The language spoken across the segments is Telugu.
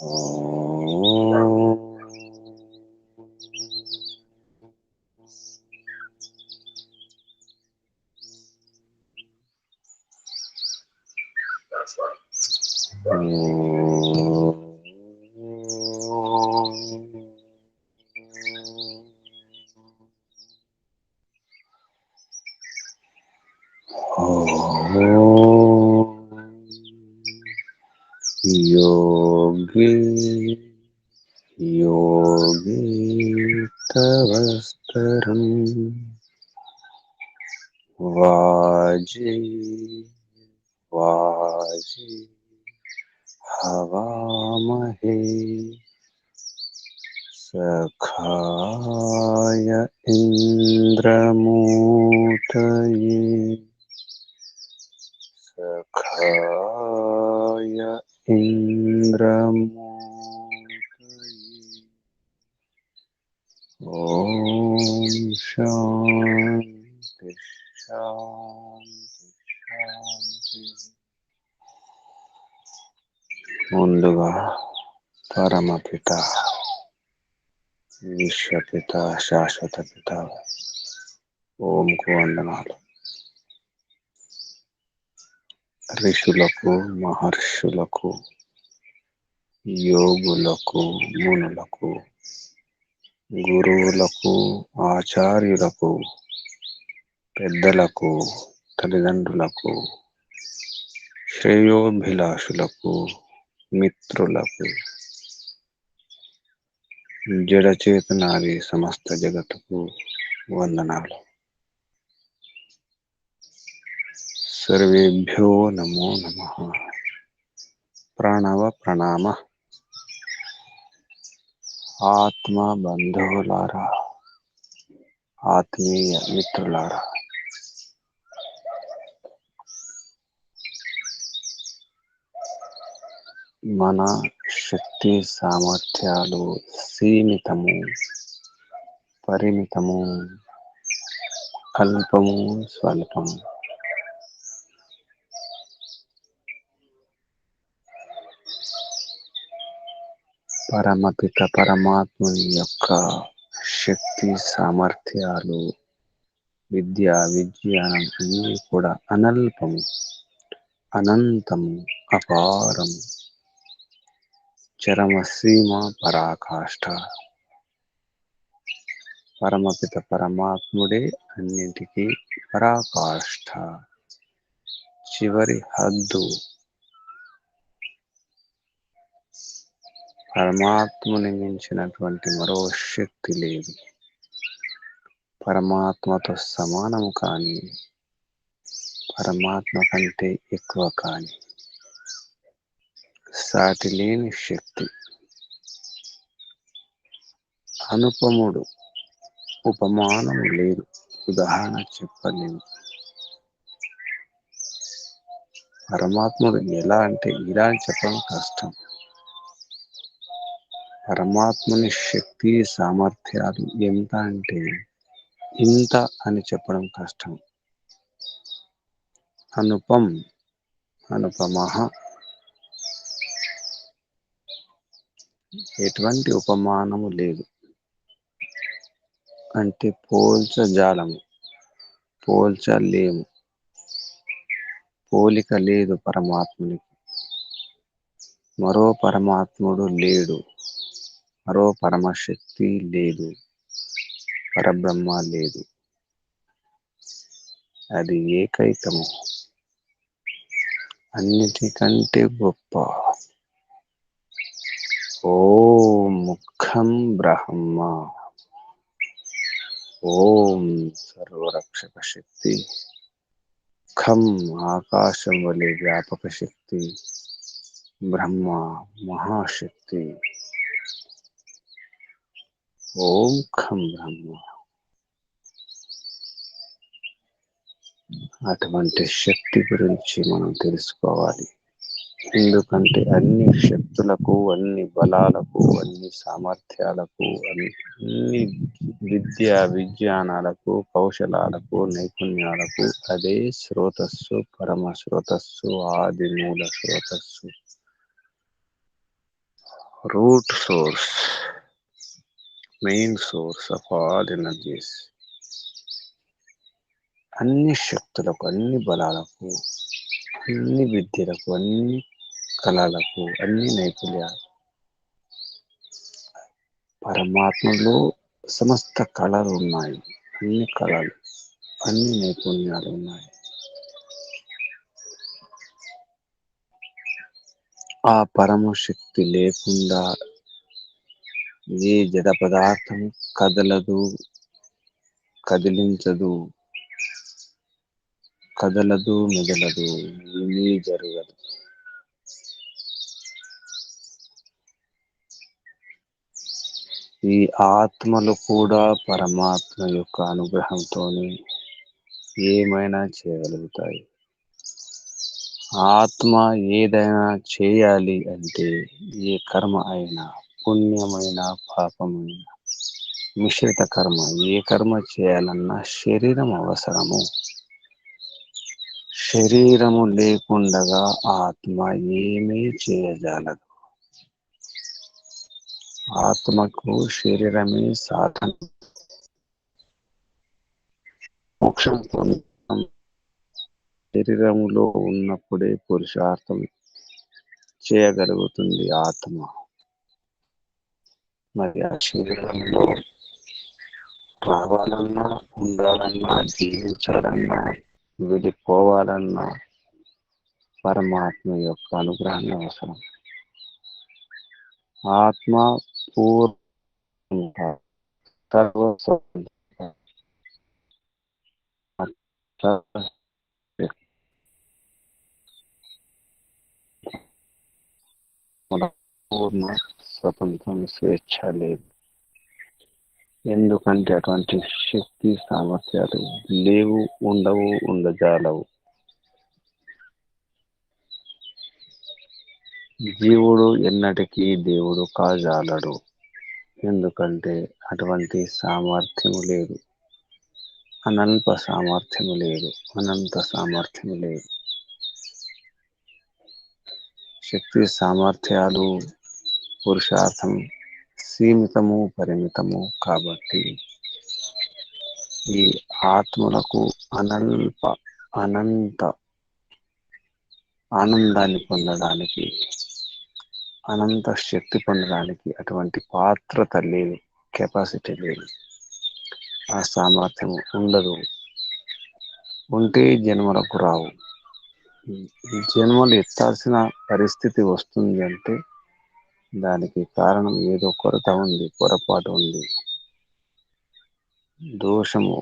ఓం योगी योगितवस्तरम् वाजी वाजी हवामहे सखाय इन्द्रमूतये सखाय इन्द्रमूतये ॐ शान्ति शान्ति शान्ति ముందుగా పరమపిత విశ్వపిత శాశ్వత పిత ఓంకు వందనాలు. ఋషులకు మహర్షులకు యోగులకు మునులకు గురువులకు ఆచార్యులకు పెద్దలకు తల్లిదండ్రులకు శ్రేయోభిలాషులకు మిత్రులకు జడచేతనాది సమస్త జగత్తుకు వందనాలు. సర్వేభ్యో నమో నమః. ప్రణవ ప్రణామ. ఆత్మ బంధువులారా, ఆత్మీయ మిత్రులారా, మన శక్తి సామర్థ్యాలు సీమితము, పరిమితము, అల్పము, స్వల్పము. పరమపిత పరమాత్ముని యొక్క శక్తి సామర్థ్యాలు, విద్యా విజ్ఞానం అన్నీ కూడా అనల్పము, అనంతము, అపారము, చరమసీమ పరాకాష్ఠ. పరమపిత పరమాత్ముడే అన్నింటికీ పరాకాష్ఠ, చివరి హద్దు. పరమాత్ముని మించినటువంటి మరో శక్తి లేదు. పరమాత్మతో సమానము కానీ, పరమాత్మ కంటే ఎక్కువ కానీ, సాటి లేని శక్తి. అనుపముడు, ఉపమానము లేదు, ఉదాహరణ చెప్పలేము. పరమాత్ముడు ఎలా అంటే ఇలా అని చెప్పడం కష్టం. పరమాత్ముని శక్తి సామర్థ్యాలు ఎంత అంటే ఇంత అని చెప్పడం కష్టం. అనుపం, అనుపమః. ఎటువంటి ఉపమానము లేదు అంటే పోల్చజాలము, పోల్చలేము. పోలిక లేదు పరమాత్మునికి. మరో పరమాత్ముడు లేడు, మరో పరమశక్తి లేదు, పరబ్రహ్మ లేదు. అది ఏకైకము, అన్నిటికంటే గొప్ప. ఓం ముఖం బ్రహ్మ, ఓం సర్వరక్షక శక్తి, ఖం ఆకాశం వలె వ్యాపక శక్తి, బ్రహ్మ మహాశక్తి. ఓం ఖం బ్రహ్మ. అటువంటి శక్తి గురించి మనం తెలుసుకోవాలి. ఎందుకంటే అన్ని శక్తులకు, అన్ని బలాలకు, అన్ని సామర్థ్యాలకు, అన్ని విద్యా విజ్ఞానాలకు, కౌశలాలకు, నైపుణ్యాలకు అదే స్రోతస్సు, పరమ స్రోతస్సు, ఆది మూల స్రోతస్సు. root source, main source of all energies. అన్ని శక్తులకు, అన్ని బలాలకు, అన్ని విద్యలకు, అన్ని కళలకు, అన్ని నైపుణ్యాలు పరమాత్మలో సమస్త కళలు ఉన్నాయి. అన్ని కళలు, అన్ని నైపుణ్యాలు ఉన్నాయి. ఆ పరమశక్తి లేకుండా ఏ జడ పదార్థం కదలదు, కదిలించదు, మెదలదు, ఏమీ జరగదు. ఈ ఆత్మలు కూడా పరమాత్మ యొక్క అనుగ్రహంతోనే ఏమైనా చేయగలుగుతాయి. ఆత్మ ఏదైనా చేయాలి అంటే ఏ కర్మ అయినా, పుణ్యమైన పాపమైన, మిశ్రిత కర్మ, ఏ కర్మ చేయాలన్నా శరీరం అవసరము. శరీరము లేకుండగా ఆత్మ ఏమీ చేయజాలదు. ఆత్మకు శరీరమే సాధన. మోక్షం పొందడం శరీరములో ఉన్నప్పుడే పురుషార్థం చేయగలుగుతుంది ఆత్మ. మరి ఆ శరీరంలో రావాలన్నా, ఉండాలన్నా, జీవించాలన్నా, వెళ్ళిపోవాలన్నా పరమాత్మ యొక్క అనుగ్రహం అవసరం. ఆత్మ పూర్ణ పూర్ణ స్వతంత్రం, స్వేచ్ఛ లేదు. ఎందుకంటే అటువంటి శక్తి సామర్థ్యాలు లేవు, ఉండవు, ఉండజాలవు. జీవుడు ఎన్నటికీ దేవుడు కాజాలడు. ఎందుకంటే అటువంటి సామర్థ్యము లేదు, అనంత సామర్థ్యము లేదు. శక్తి సామర్థ్యాలు, పురుషార్థం సీమితము, పరిమితము. కాబట్టి ఈ ఆత్మలకు అనంత ఆనందాన్ని పొందడానికి, అనంత శక్తి పొందడానికి అటువంటి పాత్రత లేదు, కెపాసిటీ లేదు, ఆ సామర్థ్యం ఉండదు. ఉంటే జన్మలకు రావు. జన్మలు ఎత్తాల్సిన పరిస్థితి వస్తుంది అంటే దానికి కారణం ఏదో కొరత ఉంది, పొరపాటు ఉంది, దోషము.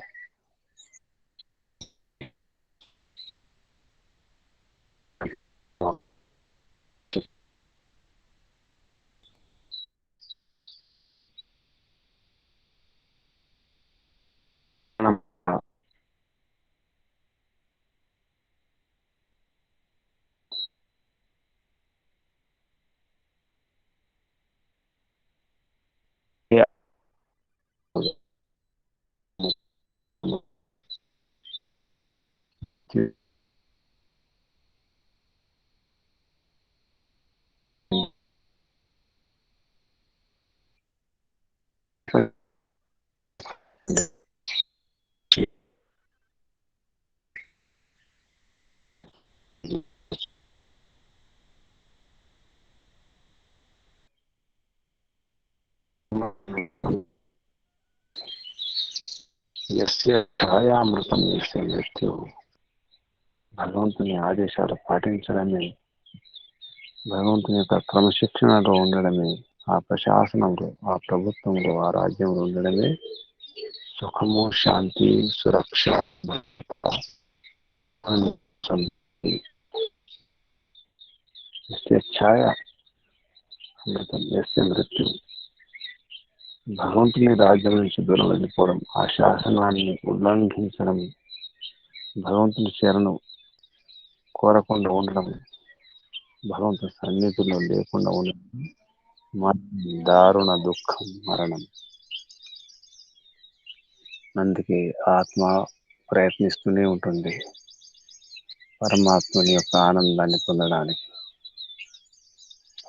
ఛాయామృతం చేసే వ్యక్తి భగవంతుని ఆదేశాలు పాటించడమే, భగవంతుని యొక్క క్రమశిక్షణలో ఉండడమే, ఆ ప్రశాసనంలో, ఆ ప్రభుత్వంలో, ఆ రాజ్యంలో ఉండడమే సుఖము, శాంతి, సురక్ష, ఛాయ అమృతం చేస్తే మృత్యు. భగవంతుని రాజ్యం నుంచి దూరం వెళ్ళిపోవడం, ఆ శాసనాన్ని ఉల్లంఘించడం, భగవంతుని శరణు కోరకుండా ఉండడం, భగవంతుని సన్నిధిలో లేకుండా ఉండడం దారుణ దుఃఖం, మరణం. అందుకే ఆత్మ ప్రయత్నిస్తూనే ఉంటుంది పరమాత్మని యొక్క ఆనందాన్ని పొందడానికి.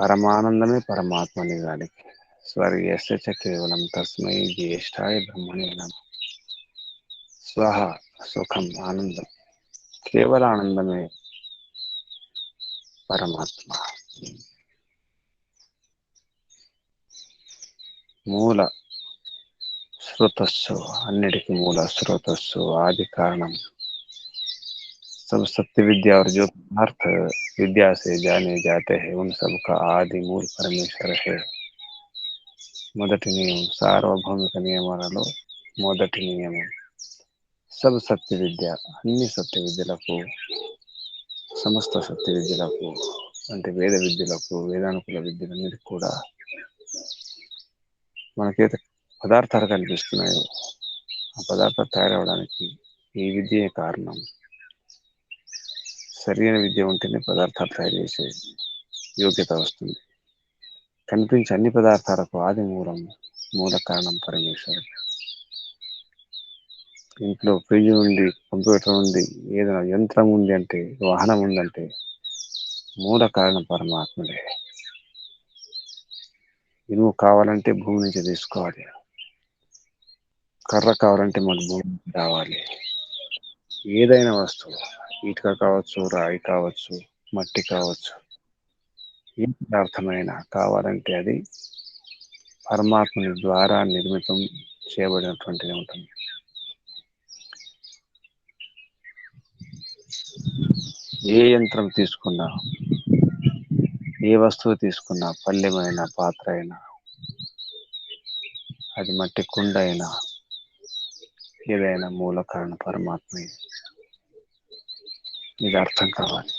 పరమానందమే పరమాత్మ నిజానికి. స్వర్గస్య చ కేవలం తస్మై జ్యేష్ఠాయ బ్రహ్మణే నమః. స్వహ సుఖం ఆనందం, కేవల ఆనందమే పరమాత్మ. మూల స్రోతస్సు, అన్నిటికీ మూల స్రోతస్సు, ఆది కారణం. सब सत्य विद्या और जो पदार्थ विद्या से जाने जाते हैं उन सब का आदि मूल परमेश्वर है. మొదటి నియమం, సార్వభౌమిక నియమాలలో మొదటి నియమం సబ్ సత్య విద్య, అన్ని సత్య విద్యలకు, సమస్త సత్య విద్యలకు అంటే వేద విద్యలకు, వేదానుకుల విద్యలన్నిటికీ కూడా మనకైతే పదార్థాలు కనిపిస్తున్నాయో ఆ పదార్థాలు తయారవడానికి ఈ విద్యే కారణం. సరైన విద్య ఉంటేనే పదార్థాలు తయారు చేసే యోగ్యత వస్తుంది. కనిపించే అన్ని పదార్థాలకు ఆది మూలం, మూల కారణం పరమేశ్వరుడు. ఇంట్లో ఫ్రిడ్జ్ ఉంది, కంప్యూటర్ ఉంది, ఏదైనా యంత్రం ఉంది అంటే, వాహనం ఉందంటే మూల కారణం పరమాత్ముడే. ఇనుము కావాలంటే భూమి నుంచి తీసుకోవాలి, కర్ర కావాలంటే మన భూమి నుంచి రావాలి. ఏదైనా వస్తువు, ఇటుక కావచ్చు, రాయి కావచ్చు, మట్టి కావచ్చు, ఏ పదార్థమైనా కావాలంటే అది పరమాత్ముని ద్వారా నిర్మితం చేయబడినటువంటిది ఉంటుంది. ఏ యంత్రం తీసుకున్నా, ఏ వస్తువు తీసుకున్నా, పళ్ళెమైనా, పాత్ర అయినా, అది మట్టి కుండ అయినా, ఏదైనా మూల కారణం పరమాత్మే. ఇది అర్థం కావాలి.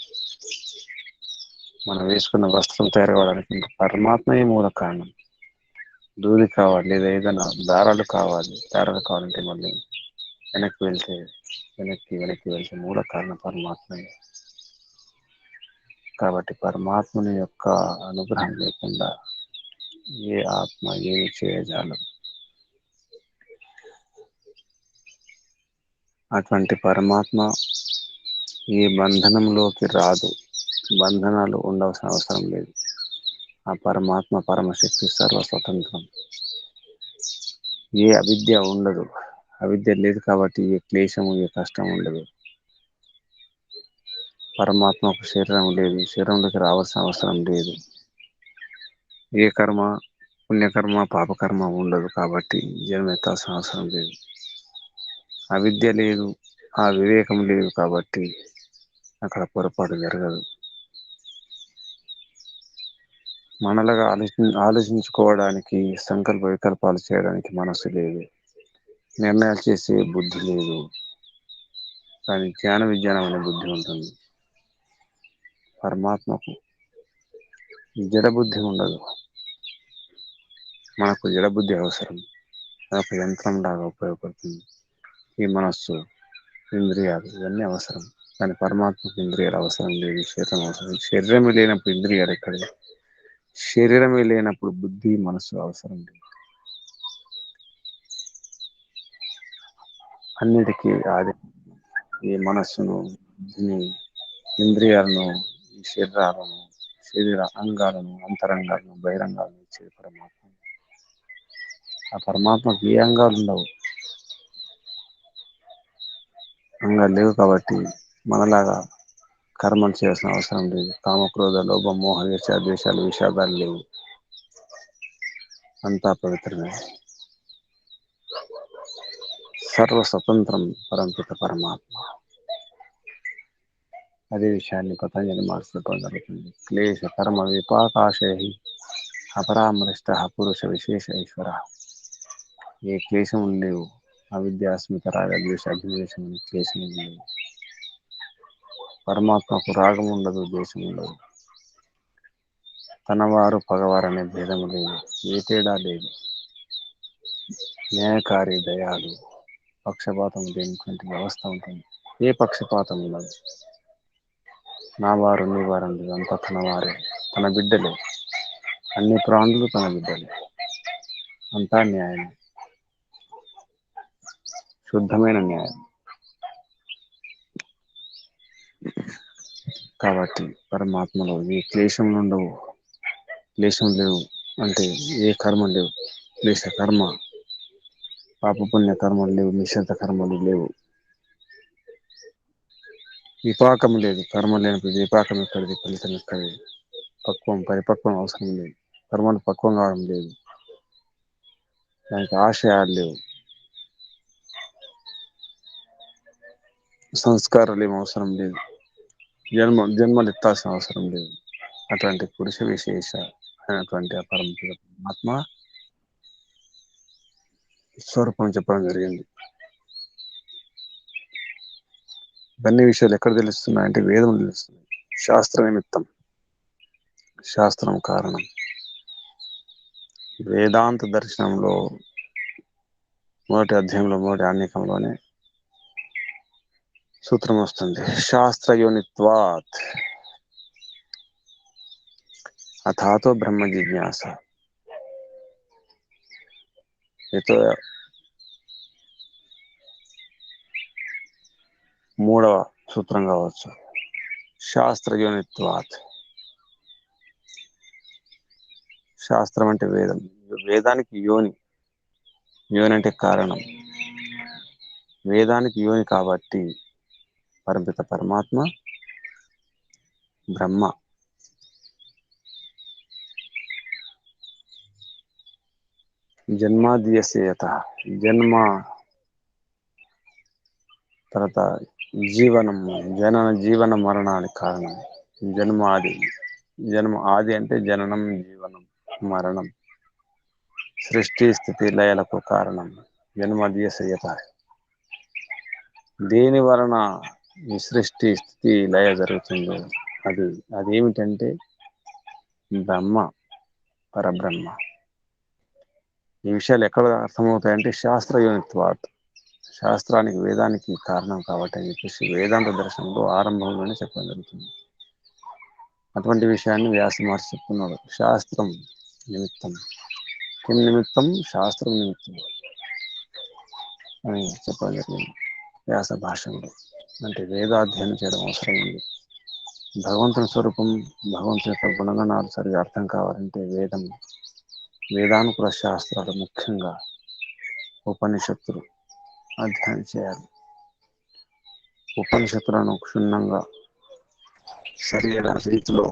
మనం వేసుకున్న వస్త్రం తయారవడానికి పరమాత్మయే మూల కారణం. దూది కావాలి, లేదా ఏదైనా దారాలు కావాలి, దారాలు కావాలంటే మళ్ళీ వెనక్కి వెళ్తే మూల కారణం పరమాత్మయే. కాబట్టి పరమాత్మని యొక్క అనుగ్రహం లేకుండా ఏ ఆత్మ ఏమి చేయజాలదు. అటువంటి పరమాత్మ ఏ బంధనంలోకి రాదు, బంధనాలు ఉండవలసిన అవసరం లేదు. ఆ పరమాత్మ పరమశక్తి సర్వస్వతంత్రం. ఏ అవిద్య ఉండదు, అవిద్య లేదు కాబట్టి ఏ క్లేశము, ఏ కష్టం ఉండదు. పరమాత్మకు శరీరం లేదు, శరీరంలోకి రావాల్సిన అవసరం లేదు. ఏ కర్మ, పుణ్యకర్మ, పాపకర్మ ఉండదు కాబట్టి జన్మెత్తాల్సిన అవసరం లేదు. అవిద్య లేదు, ఆ వివేకం లేదు కాబట్టి అక్కడ పొరపాటు జరగదు. మనలాగా ఆలోచించుకోవడానికి, సంకల్ప వికల్పాలు చేయడానికి మనసు లేదు, నిర్ణయాలు చేసే బుద్ధి లేదు. కానీ జ్ఞాన విజ్ఞానం అనే బుద్ధి ఉంటుంది. పరమాత్మకు జడబుద్ధి ఉండదు. మనకు జడబుద్ధి అవసరం, మనకు యంత్రంలాగా ఉపయోగపడుతుంది. ఈ మనస్సు, ఇంద్రియాలు ఇవన్నీ అవసరం. కానీ పరమాత్మకు ఇంద్రియాలు అవసరం లేదు, శరీరం అవసరం. శరీరమే లేనప్పుడు ఇంద్రియాలు ఎక్కడ? శరీరమే లేనప్పుడు బుద్ధి, మనస్సు అవసరం లేదు. అన్నిటికీ ఆది ఈ మనస్సును, బుద్ధిని, ఇంద్రియాలను, ఈ శరీరాలను, శరీర అంగాలను, అంతరంగాలను, బహిరంగాలను ఇచ్చే పరమాత్మ. ఆ పరమాత్మకు ఏ అంగాలు ఉండవు. అంగాలు లేవు కాబట్టి మనలాగా కర్మలు చేయాల్సిన అవసరం లేదు. కామక్రోధ లోభ మోహ ఈర్ష్య ద్వేషాలు విషాదాలు లేవు. అంతా పవిత్రమే. సర్వ స్వతంత్రం పరంపిత పరమాత్మ. అదే విషయాన్ని పతంజలి మహర్షి చెప్పడం జరుగుతుంది. క్లేశ కర్మ విపాకాశై అపరామృష్ట పురుష విశేష ఈశ్వర. ఏ క్లేశములు లేవు, అవిద్యాస్మిత రాగ ద్వేష అభినివేశం క్లేశములు లేవు. పరమాత్మకు రాగం ఉండదు, ద్వేషం ఉండదు. తనవారు పగవారు అనే భేదము లేదు, ఏ తేడా లేదు. న్యాయకారి, దయాలు, పక్షపాతం లేనటువంటి వ్యవస్థ ఉంటుంది. ఏ పక్షపాతం ఉండదు. నా వారు నీ వారు ఉండదు, అంతా తన వారే, తన బిడ్డలే. అన్ని ప్రాణులు తన బిడ్డలే. అంతా న్యాయం, శుద్ధమైన న్యాయం. కాబట్టి పరమాత్మలో ఏ క్లేశం ఉండవు, క్లేశం లేవు అంటే ఏ కర్మ లేవు. క్లేశ కర్మ, పాపపుణ్య కర్మలు లేవు, నిషిద్ధ కర్మలు లేవు. విపాకం లేదు. కర్మ లేనప్పుడు విపాకం ఎక్కడిది, ఫలితం ఎక్కడిది? పరిపక్వం అవసరం లేదు. కర్మలు పక్వం కావడం లేదు. దానికి ఆశయాలు లేవు. సంస్కారాలు ఏం అవసరం లేదు. జన్మలు ఎత్తాల్సిన అవసరం లేదు. అటువంటి పురుష విశేష అయినటువంటి ఆ పరమాత్మ స్వరూపం చెప్పడం జరిగింది. ఇవన్నీ విషయాలు ఎక్కడ తెలుస్తున్నాయంటే వేదం తెలుస్తుంది. శాస్త్ర నిమిత్తం, శాస్త్రం కారణం. వేదాంత దర్శనంలో మొదటి అధ్యాయంలో, మొదటి ఆన్నికంలోనే సూత్రం వస్తుంది. శాస్త్రయోనిత్వాత్ అథాతో బ్రహ్మ జిజ్ఞాస. ఇతో మూడవ సూత్రం కావచ్చు. శాస్త్రయోనిత్వాత్. శాస్త్రం అంటే వేదం. వేదానికి యోని. యోని అంటే కారణం. వేదానికి యోని కాబట్టి పరమిత పరమాత్మ బ్రహ్మ. జన్మాద్యస్య యతః. జన్మ తర్వాత జీవనము, జీవన మరణానికి కారణం జన్మ ఆది. జన్మ ఆది అంటే జననం, జీవనం, మరణం, సృష్టి స్థితి లయలకు కారణం జన్మాద్యస్య యతః. దేని వలన ఈ సృష్టి స్థితి లయ జరుగుతుందో అదేమిటంటే బ్రహ్మ, పరబ్రహ్మ. ఈ విషయాలు ఎక్కడ అర్థమవుతాయంటే శాస్త్రయోనిత్వాత్. శాస్త్రానికి, వేదానికి కారణం కాబట్టి అని చెప్పేసి వేదాంత దర్శనంలో ఆరంభంలోనే చెప్పడం జరుగుతుంది. అటువంటి విషయాన్ని వ్యాస మహర్షి చెప్తున్నాడు. శాస్త్రం నిమిత్తం. కిం నిమిత్తం? శాస్త్రం నిమిత్తం అని చెప్పడం జరిగింది వ్యాస భాషలో. అంటే వేదాధ్యయనం చేయడం అవసరం ఉంది. భగవంతుని స్వరూపం, భగవంతుని యొక్క గుణగణాలు సరిగా అర్థం కావాలంటే వేదానుకుల శాస్త్రాలు, ముఖ్యంగా ఉపనిషత్తులు అధ్యయనం చేయాలి. ఉపనిషత్తులను క్షుణ్ణంగా సరైన రీతిలో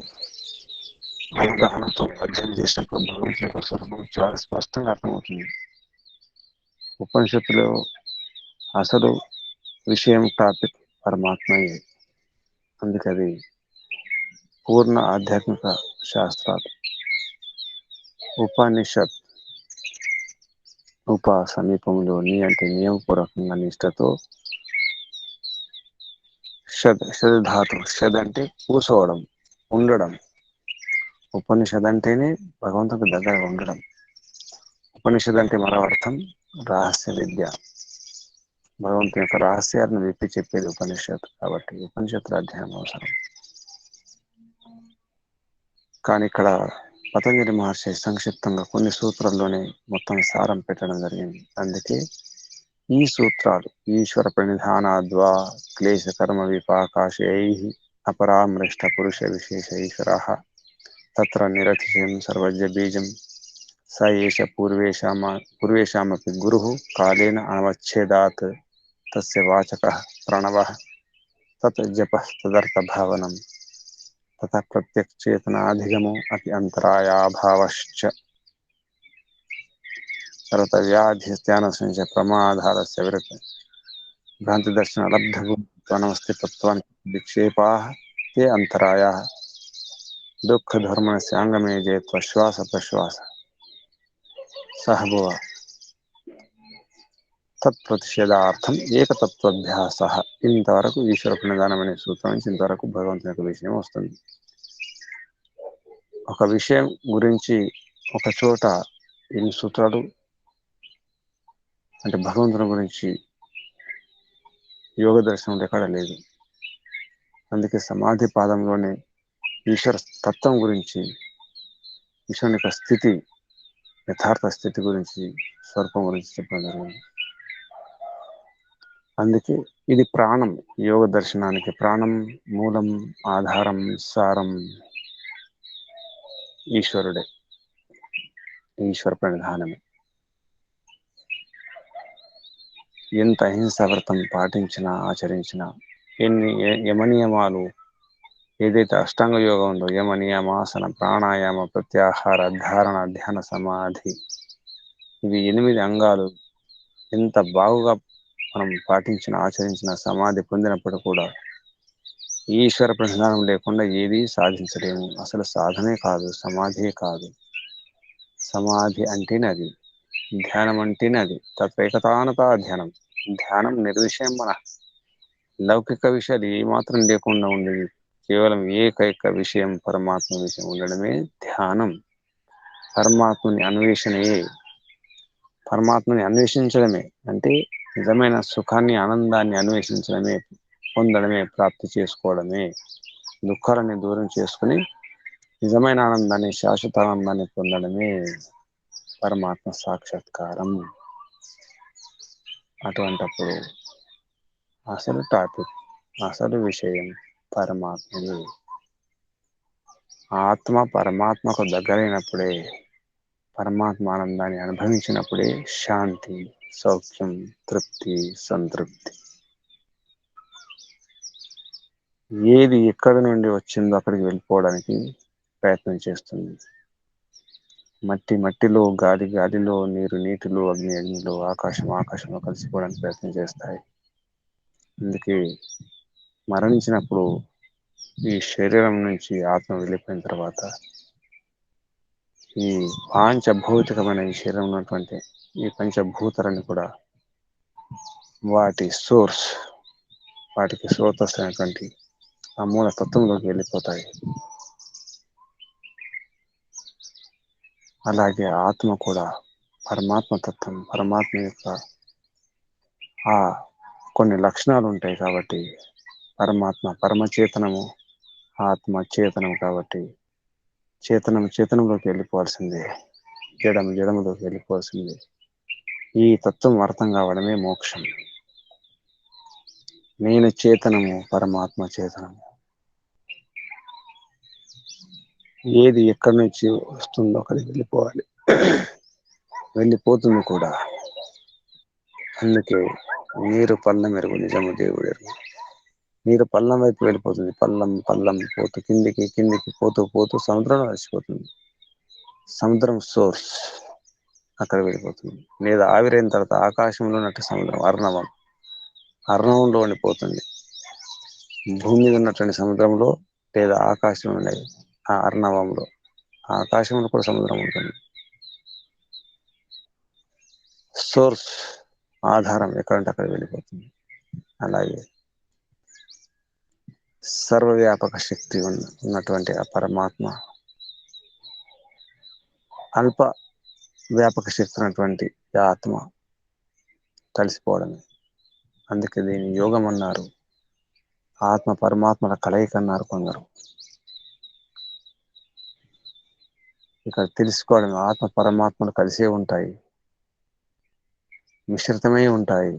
అవగాహనతో అధ్యయనం చేసినప్పుడు భగవంతుని యొక్క స్వరూపం చాలా స్పష్టంగా అర్థమవుతుంది. ఉపనిషత్తులో అసలు విషయం, టాపిక్ పరమాత్మయే. అందుకది పూర్ణ ఆధ్యాత్మిక శాస్త్రాలు. ఉపనిషత్ సమీపంలో నీ అంటే నియమపూర్వకంగా నిష్టతో, షద్ ధాతు. షద్ అంటే కూర్చోవడం, ఉండడం. ఉపనిషద్ అంటేనే భగవంతుడికి దగ్గరగా ఉండడం. ఉపనిషద్ అంటే మరో అర్థం రహస్య విద్య. భగవంతుని యొక్క రహస్యాలను విప్పి చెప్పేది ఉపనిషత్. కాబట్టి ఉపనిషత్తుల అధ్యయనం అవసరం. కానీ ఇక్కడ పతంజలి మహర్షి సంక్షిప్తంగా కొన్ని సూత్రాల్లోనే మొత్తం సారం పెట్టడం జరిగింది. అందుకే ఈ సూత్రాలు ఈశ్వర ప్రణిధానాద్వా క్లేశ కర్మ విపాకాశై అపరామృష్ట పురుష విశేష ఈశ్వర తత్ర నిరతిశయం సర్వజ్ఞ బీజం స ఏష పూర్వేషామపి గురుః కాలేన అనవచ్ఛేదాత్ తస్య వాచకః ప్రణవః తత్ జపః తదర్థ భావనం తథా ప్రత్యక్షేతనాధిగమో అపి అంతరాయాభావశ్చ. తర్వాత వ్యాధిస్థానస్య ప్రమాధారస్య భ్రాంతి దర్శన లబ్ధభూతత్వానికి విక్షేపాః తే అంతరాయాః దుఃఖధర్మస్య అంగమే జయత్వ శ్వాస ప్రశ్వాస సహభువ తత్ప్రతిషేధార్థం ఏకతత్వాభ్యాస. ఇంతవరకు ఈశ్వర ప్రణిధానం అనే సూత్రం నుంచి ఇంతవరకు భగవంతుని యొక్క విషయం వస్తుంది. ఒక విషయం గురించి ఒక చోట ఎన్ని సూత్రాలు అంటే భగవంతుని గురించి యోగ దర్శనం ఎక్కడ లేదు. అందుకే సమాధి పాదంలోనే ఈశ్వర తత్వం గురించి, ఈశ్వరుని యొక్క స్థితి, యథార్థ స్థితి గురించి, స్వరూపం గురించి చెప్పడం జరిగింది. అందుకే ఇది ప్రాణం. యోగ దర్శనానికి ప్రాణం, మూలం, ఆధారం, సారం. ఈశ్వరుడే, ఈశ్వర ప్రణిధానమే. ఎంత అహింసా వ్రతం పాటించినా ఆచరించినా, ఎన్ని యమనియమాలు ఏదైతే అష్టాంగ యోగం ఉందో, యమ నియమాసన ప్రాణాయామ ప్రత్యాహార ధారణ ధ్యాన సమాధి, ఇవి 8 అంగాలు ఎంత బాగుగా మనం పాటించిన ఆచరించిన సమాధి పొందినప్పుడు కూడా ఈశ్వర ప్రధానం లేకుండా ఏదీ సాధించలేము. అసలు సాధనే కాదు, సమాధే కాదు. సమాధి అంటేనే అది, ధ్యానం అంటేనే అది. తత్వైకతానతా ధ్యానం. ధ్యానం నిర్విషయం మన లౌకిక విషయాలు ఏమాత్రం లేకుండా ఉండేది, కేవలం ఏకైక విషయం పరమాత్మ విషయం ఉండడమే ధ్యానం. పరమాత్మని అన్వేషణయే, పరమాత్మని అన్వేషించడమే అంటే నిజమైన సుఖాన్ని ఆనందాన్ని అన్వేషించడమే, పొందడమే, ప్రాప్తి చేసుకోవడమే. దుఃఖాలని దూరం చేసుకుని నిజమైన ఆనందాన్ని, శాశ్వత ఆనందాన్ని పొందడమే పరమాత్మ సాక్షాత్కారం. అటువంటప్పుడు అసలు టాపిక్, అసలు విషయం పరమాత్మయే. ఆత్మ పరమాత్మకు దగ్గరైనప్పుడే, పరమాత్మ ఆనందాన్ని అనుభవించినప్పుడే శాంతి, సౌఖ్యం, తృప్తి, సంతృప్తి. ఏది ఎక్కడి నుండి వచ్చిందో అక్కడికి వెళ్ళిపోవడానికి ప్రయత్నం చేస్తుంది. మట్టి మట్టిలో, గాలి గాలిలో, నీరు నీటిలో, అగ్ని అగ్నిలో, ఆకాశం ఆకాశంలో కలిసిపోవడానికి ప్రయత్నం చేస్తాయి. అందుకే మరణించినప్పుడు ఈ శరీరం నుంచి ఆత్మ వెళ్ళిపోయిన తర్వాత ఈ పాంచభౌతికమైన ఈ శరీరం ఉన్నటువంటి ఈ పంచభూతాలను కూడా వాటి సోర్స్, వాటికి స్రోతస్ అయినటువంటి ఆ మూల తత్వంలోకి వెళ్ళిపోతాయి. అలాగే ఆత్మ కూడా పరమాత్మ తత్వం, పరమాత్మ యొక్క ఆ కొన్ని లక్షణాలు ఉంటాయి కాబట్టి, పరమాత్మ పరమచేతనము, ఆత్మ చేతనం కాబట్టి చేతనం చేతనంలోకి వెళ్ళిపోవాల్సిందే, జడం జడములోకి వెళ్ళిపోవాల్సిందే. ఈ తత్వం అర్థం కావడమే మోక్షం. నేను చేతనము, పరమాత్మ చేతనము. ఏది ఎక్కడి నుంచి వస్తుందో అక్కడికి వెళ్ళిపోవాలి, వెళ్ళిపోతుంది కూడా. అందుకే నీరు పల్లం ఎరుగు, నిజము దేవుడు ఎరుగు. నీరు పల్లం వైపు వెళ్ళిపోతుంది, పల్లం పల్లం పోతూ కిందికి కిందికి పోతూ పోతూ సముద్రంలో కలిసిపోతుంది. సముద్రం సోర్స్ అక్కడ వెళ్ళిపోతుంది. లేదా ఆవిరైన తర్వాత ఆకాశంలో ఉన్నట్టు సముద్రం అర్ణవం, అర్ణవంలో ఉండిపోతుంది. భూమి మీద ఉన్నటువంటి సముద్రంలో లేదా ఆకాశంలో ఉండేది ఆ అర్ణవంలో, ఆ ఆకాశంలో కూడా సముద్రం ఉంటుంది. సోర్స్, ఆధారం ఎక్కడంటే అక్కడ వెళ్ళిపోతుంది. అలాగే సర్వవ్యాపక శక్తి ఉన్నటువంటి ఆ పరమాత్మ అల్ప వ్యాపక శక్తి ఉన్నటువంటి ఆత్మ కలిసిపోవడమే. అందుకే దీన్ని యోగం అన్నారు, ఆత్మ పరమాత్మల కలయిక అన్నారు కొందరు. ఇక్కడ తెలుసుకోవడం, ఆత్మ పరమాత్మలు కలిసే ఉంటాయి, మిశ్రితమై ఉంటాయి.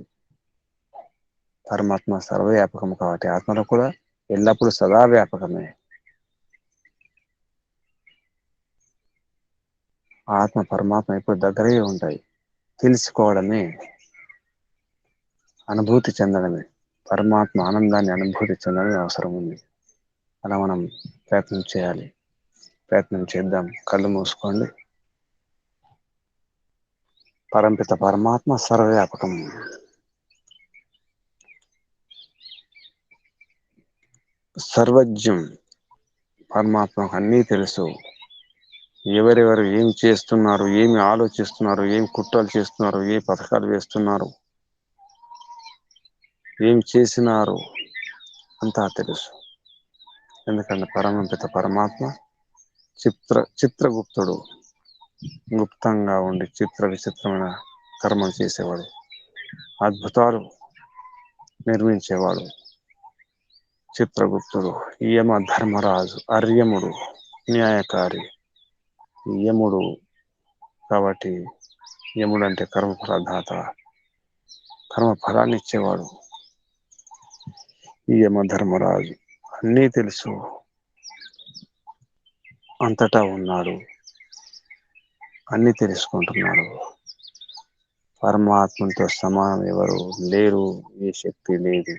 పరమాత్మ సర్వవ్యాపకం కాబట్టి ఆత్మలో కూడా ఎల్లప్పుడూ సదా వ్యాపకమే. ఆత్మ పరమాత్మ ఎప్పుడు దగ్గరే ఉంటాయి. తెలుసుకోవడమే, అనుభూతి చెందడమే, పరమాత్మ ఆనందాన్ని అనుభూతి చెందడమే అవసరం ఉంది. అలా మనం ప్రయత్నం చేయాలి, ప్రయత్నం చేద్దాం. కళ్ళు మూసుకోండి. పరంపిత పరమాత్మ సర్వవ్యాపకం. సర్వజ్ఞం, పరమాత్మకు అన్నీ తెలుసు. ఎవరెవరు ఏం చేస్తున్నారు, ఏమి ఆలోచిస్తున్నారు, ఏం కుట్రలు చేస్తున్నారు, ఏ పథకాలు వేస్తున్నారు, ఏం చేసినారు, అంతా తెలుసు. ఎందుకంటే పరమపిత పరమాత్మ చిత్రగుప్తుడు, గుప్తంగా ఉండి చిత్ర విచిత్రమైన కర్మలు చేసేవాడు, అద్భుతాలు నిర్మించేవాడు చిత్రగుప్తుడు. యమ ధర్మరాజు, అర్యముడు, న్యాయకారి. యముడు కాబట్టి యముడు అంటే కర్మఫలదాత, కర్మఫలాన్ని ఇచ్చేవాడు. యమ ధర్మరాజు అన్నీ తెలుసు. అంతటా ఉన్నాడు, అన్ని తెలుసుకుంటున్నాడు. పరమాత్మతో సమానం ఎవరు లేరు, ఏ శక్తి లేదు.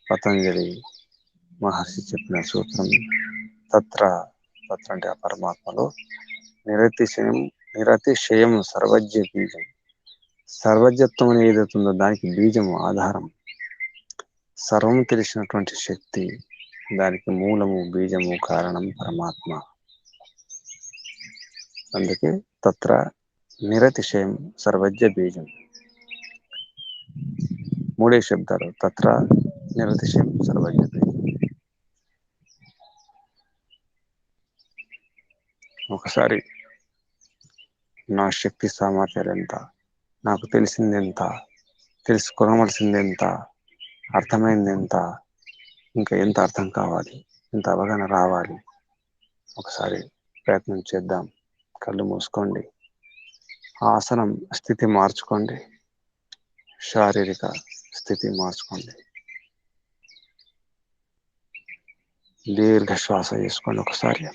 పతంజలి మహర్షి చెప్పిన సూత్రం తత్ర, తత్ర అంటే ఆ పరమాత్మలో నిరతిశయం, నిరతిశయం సర్వజ్ఞ బీజం. సర్వజ్ఞత్వం అని ఏదైతుందో దానికి బీజము ఆధారం. సర్వం తెలిసినటువంటి శక్తి, దానికి మూలము, బీజము, కారణం పరమాత్మ. అందుకే తత్ర నిరతిశయం సర్వజ్ఞ బీజం. మూడే శబ్దాలు, తత్ర నిరతిశయం సర్వజ్ఞ బీజం. ఒకసారి నా శక్తి సామర్థ్యాలు ఎంత, నాకు తెలిసింది ఎంత, తెలుసుకోవలసింది ఎంత, అర్థమైంది ఎంత, ఇంకా ఎంత అర్థం కావాలి, ఎంత అవగాహన రావాలి. ఒకసారి ప్రయత్నం చేద్దాం. కళ్ళు మూసుకోండి, ఆసనం స్థితి మార్చుకోండి, శారీరక స్థితి మార్చుకోండి. దీర్ఘ శ్వాస తీసుకోండి. ఒకసారి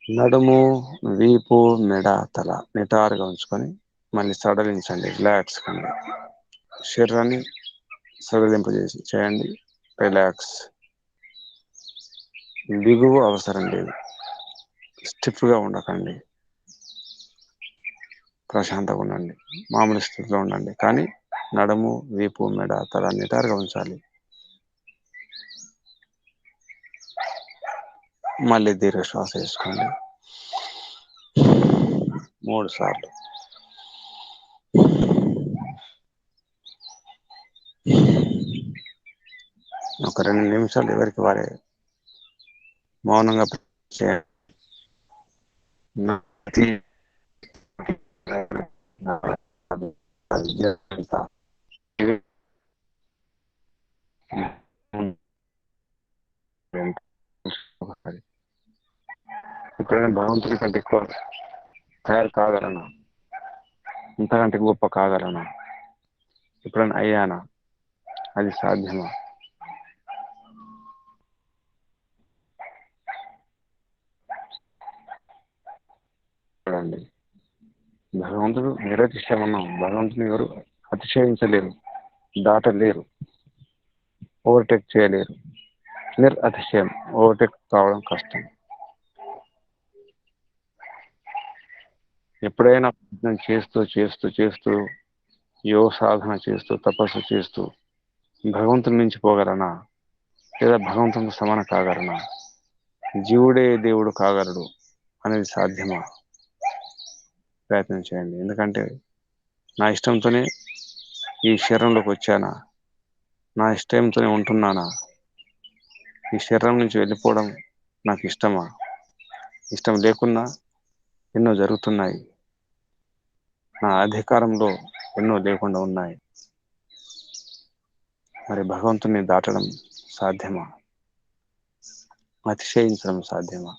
నడుము, వీపు, మెడ, తల నిటారుగా ఉంచుకొని మళ్ళీ సడలించండి, రిలాక్స్ కండి. శరీరాన్ని సడలింపజేసి చేయండి, రిలాక్స్. బిగువు అవసరం లేదు, స్టిఫ్గా ఉండకండి, ప్రశాంతంగా ఉండండి, మామూలు స్థితిలో ఉండండి. కానీ నడుము, వీపు, మెడ, తల నిటారుగా ఉంచాలి. మళ్ళీ దీర్ఘ శ్వాస వేసుకోండి 3 సార్లు. ఒక 2 నిమిషాలు ఎవరికి వారే మౌనంగా చేయండి. ఇప్పుడైనా భగవంతుడి కంటే ఎక్కువ తయారు కాగలనా, ఇంతకంటే గొప్ప కాగలనా, ఎప్పుడైనా అయ్యానా, అది సాధ్యమా? చూడండి, భగవంతుడు నిరతిశయమన్నాం. భగవంతుని ఎవరు అతిశయించలేరు, దాటలేరు, ఓవర్టేక్ చేయలేరు. అతిశయం, ఓవర్టేక్ కావడం కష్టం. ఎప్పుడైనా ప్రయత్నం చేస్తూ చేస్తూ చేస్తూ, యోగ సాధన చేస్తూ, తపస్సు చేస్తూ భగవంతుని మించిపోగలనా, లేదా భగవంతునికి సమానం కాగలనా? జీవుడే దేవుడు కాగలడు అనేది సాధ్యమా? ప్రయత్నం చేయండి. ఎందుకంటే నా ఇష్టంతోనే ఈ శరీరంలోకి వచ్చానా, నా ఇష్టంతోనే ఉంటున్నానా, ఈ శరీరం నుంచి వెళ్ళిపోవడం నాకు ఇష్టమా? ఇష్టం లేకున్నా ఎన్నో జరుగుతున్నాయి, నా అధికారంలో ఎన్నో లేకుండా ఉన్నాయి. మరి భగవంతుని దాటడం సాధ్యమా? అతిశయించడం సాధ్యమా?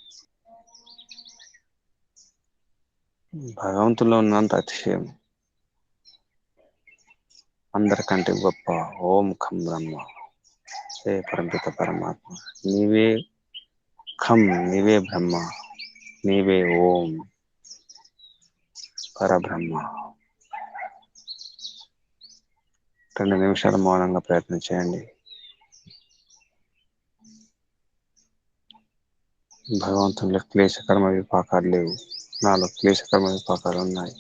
భగవంతుల్లో ఉన్నంత అతిశయం అందరికంటే గొప్ప ఓం ఖం బ్రహ్మ, హే పరపిత పరమాత్మ, నీవే ఖం, నీవే బ్రహ్మ, నీవే ఓం పరబ్రహ్మ. 2 నిమిషాలు మౌనంగా ప్రయత్నం చేయండి. భగవంతునిలో క్లేశకర్మ విపాకాలు లేవు, నాలో క్లేశకర్మ విపాకాలు ఉన్నాయి.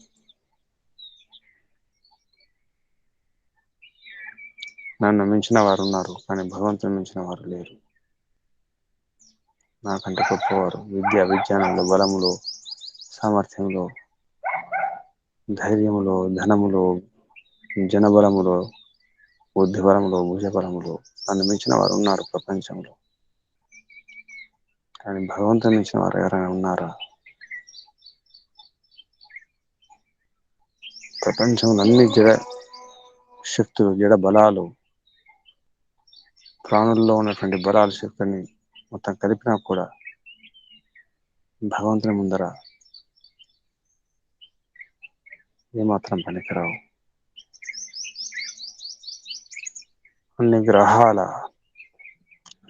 నన్ను మించిన వారు ఉన్నారు, కానీ భగవంతుని మించిన వారు లేరు. నాకంటే గొప్పవారు విజ్ఞానంలో, బలములో, సామర్థ్యంలో, ధైర్యములో, ధనములో, జనబలములో, బుద్ధిబలములో, భుజబలములో నన్ను మించిన వారు ఉన్నారు ప్రపంచంలో. కానీ భగవంతుని మించిన వారు ఎవరైనా ఉన్నారా? ప్రపంచంలో అన్ని జడ శక్తులు, జడ బలాలు, ప్రాణుల్లో ఉన్నటువంటి బలాల శక్తిని మొత్తం కలిపినా కూడా భగవంతుని ముందర ఏమాత్రం పనికిరావు. అన్ని గ్రహాల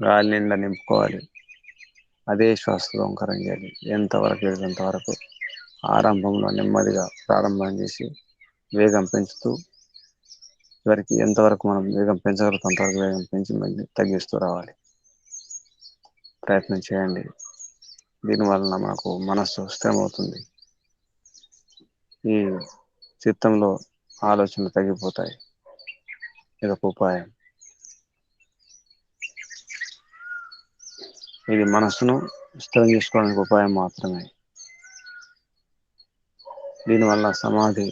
గాలి నిండా నింపుకోవాలి. అదే శ్వాసతో ఓంకారం చేయాలి. ఎంతవరకు వెళ్తే అంతవరకు ఆరంభంలో నెమ్మదిగా ప్రారంభం చేసి వేగం పెంచుతూ చివరికి ఎంతవరకు మనం వేగం పెంచగలుగుతాం అంతవరకు వేగం పెంచి మళ్ళీ తగ్గిస్తూ రావాలి. ప్రయత్నం చేయండి. దీనివలన మనకు మనస్సు స్థిరమవుతుంది. ఈ చిత్తంలో ఆలోచనలు తగ్గిపోతాయి. ఇదొక ఉపాయం. ఇది మనస్సును స్థిరం చేసుకోవడానికి ఉపాయం మాత్రమే. దీనివల్ల సమాధి,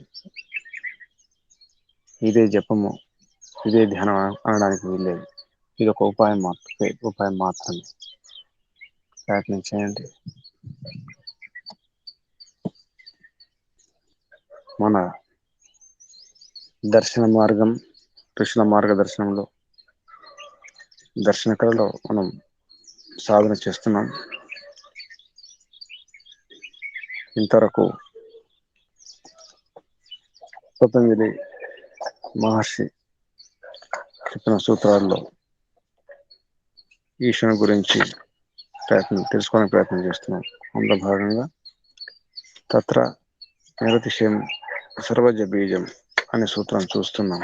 ఇదే జపము, ఇదే ధ్యానం అనడానికి వీల్లేదు. ఇది ఒక ఉపాయం మాత్రమే. ప్రయత్నం చేయండి. మన దర్శన మార్గం, కృష్ణ మార్గదర్శనంలో దర్శన కళలో మనం సాధన చేస్తున్నాం. ఇంతవరకు పతంజలి మహర్షి చెప్పిన సూత్రాల్లో ఈశ్వరుని గురించి తెలుసుకోవడానికి ప్రయత్నం చేస్తున్నాం. అందులో భాగంగా తత్ర నిరతిశయం సర్వజ్ఞ బీజం అనే సూత్రం చూస్తున్నాం.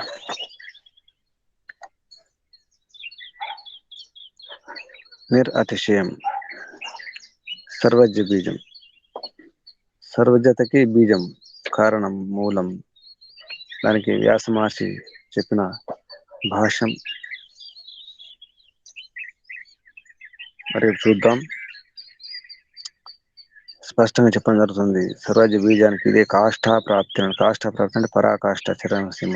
నిరతిశయం సర్వజ్ఞ బీజం. సర్వజ్ఞతకి బీజం, కారణం, మూలం. దానికి వ్యాస మహర్షి చెప్పిన భాష్యం మరి చూద్దాం. స్పష్టంగా చెప్పడం జరుగుతుంది. సర్వజ్ఞ బీజానికి ఇదే కాష్టాప్రాప్తి. కాష్టాప్రాప్తి అంటే పరాకాష్ఠ, చరమసీమ.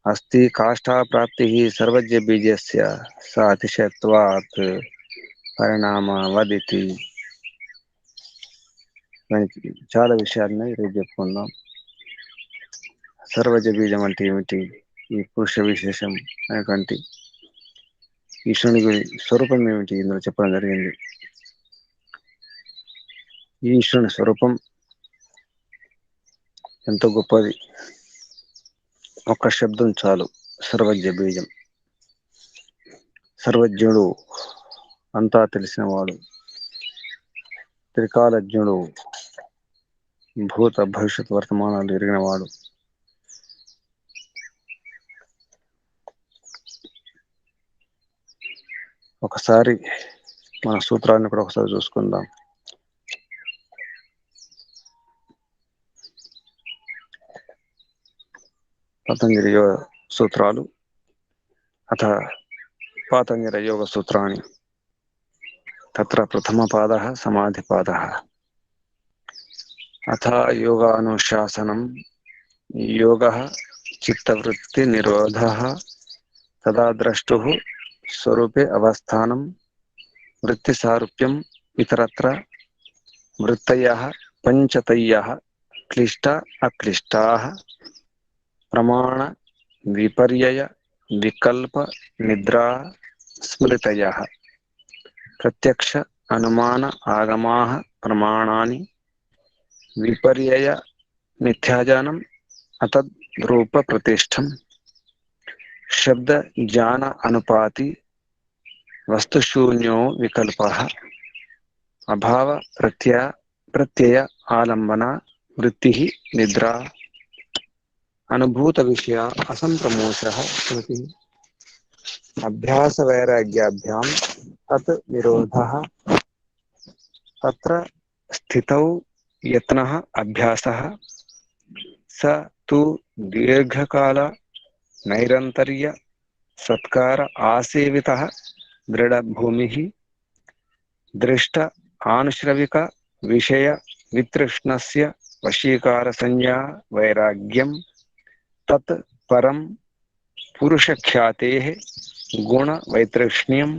అస్తి కాష్టాప్రాప్తి సర్వజ్ఞ బీజస్య స అతిశయత్వాత్ పరిణామవదితి. చాలా విషయాలని రేపు చెప్పుకుందాం. సర్వజ్ఞ బీజం అంటే ఏమిటి, ఈ పురుష విశేషం అనేటువంటి ఈశ్వరుని స్వరూపం ఏమిటి ఇందులో చెప్పడం జరిగింది. ఈ ఈశ్వరుని స్వరూపం ఎంతో గొప్పది. ఒక్క శబ్దం చాలు, సర్వజ్ఞ బీజం. సర్వజ్ఞుడు, అంతా తెలిసినవాడు. త్రికాలజ్ఞుడు, భూత భవిష్యత్ వర్తమానాలు ఎరిగినవాడు. ఒకసారి మన సూత్రాన్ని కూడా ఒకసారి చూసుకుందాం. పతంజలి యోగ సూత్రాలు అథ పాతంజలి యోగ సూత్రాన్ని. తత్ర ప్రథమపాదః సమాధిపాదః. అథ యోగానుశాసనం యోగః చిత్తవృత్తి నిరోధః తదా ద్రష్టుః స్వరూపే అవస్థానం వృత్తి సారూప్యం ఇతరత్ర వృత్తయః పంచతయ్యః క్లిష్ట అక్లిష్టాః ప్రమాణ విపర్యయ వికల్ప నిద్రా స్మృతయః ప్రత్యక్ష అనుమాన ఆగమాః ప్రమాణాని విపర్యయ మిథ్యాజానం అతద్రూప ప్రతిష్టం శబ్ద జ్ఞాన అనుపాతి వస్తుశూన్యో వికల్పః అభావ ప్రత్యయ ఆలంబన వృత్తి నిద్రా అనుభూత విషయ అసంప్రమోషః స్మృతి అభ్యాస వైరాగ్యాభ్యాం తత్ నిరోధః తత్ర స్థితౌ యత్నః అభ్యాసః స తు దీర్ఘకాల నైరంతర్య సత్కార ఆసేవితః దృఢభూమిః దృష్ట ఆనుశ్రవిక విషయ వితృష్ణస్య వశీకార సంజ్ఞా వైరాగ్యం తత్ పరం పురుషఖ్యాతేః గుణ వైతృష్ణ్యం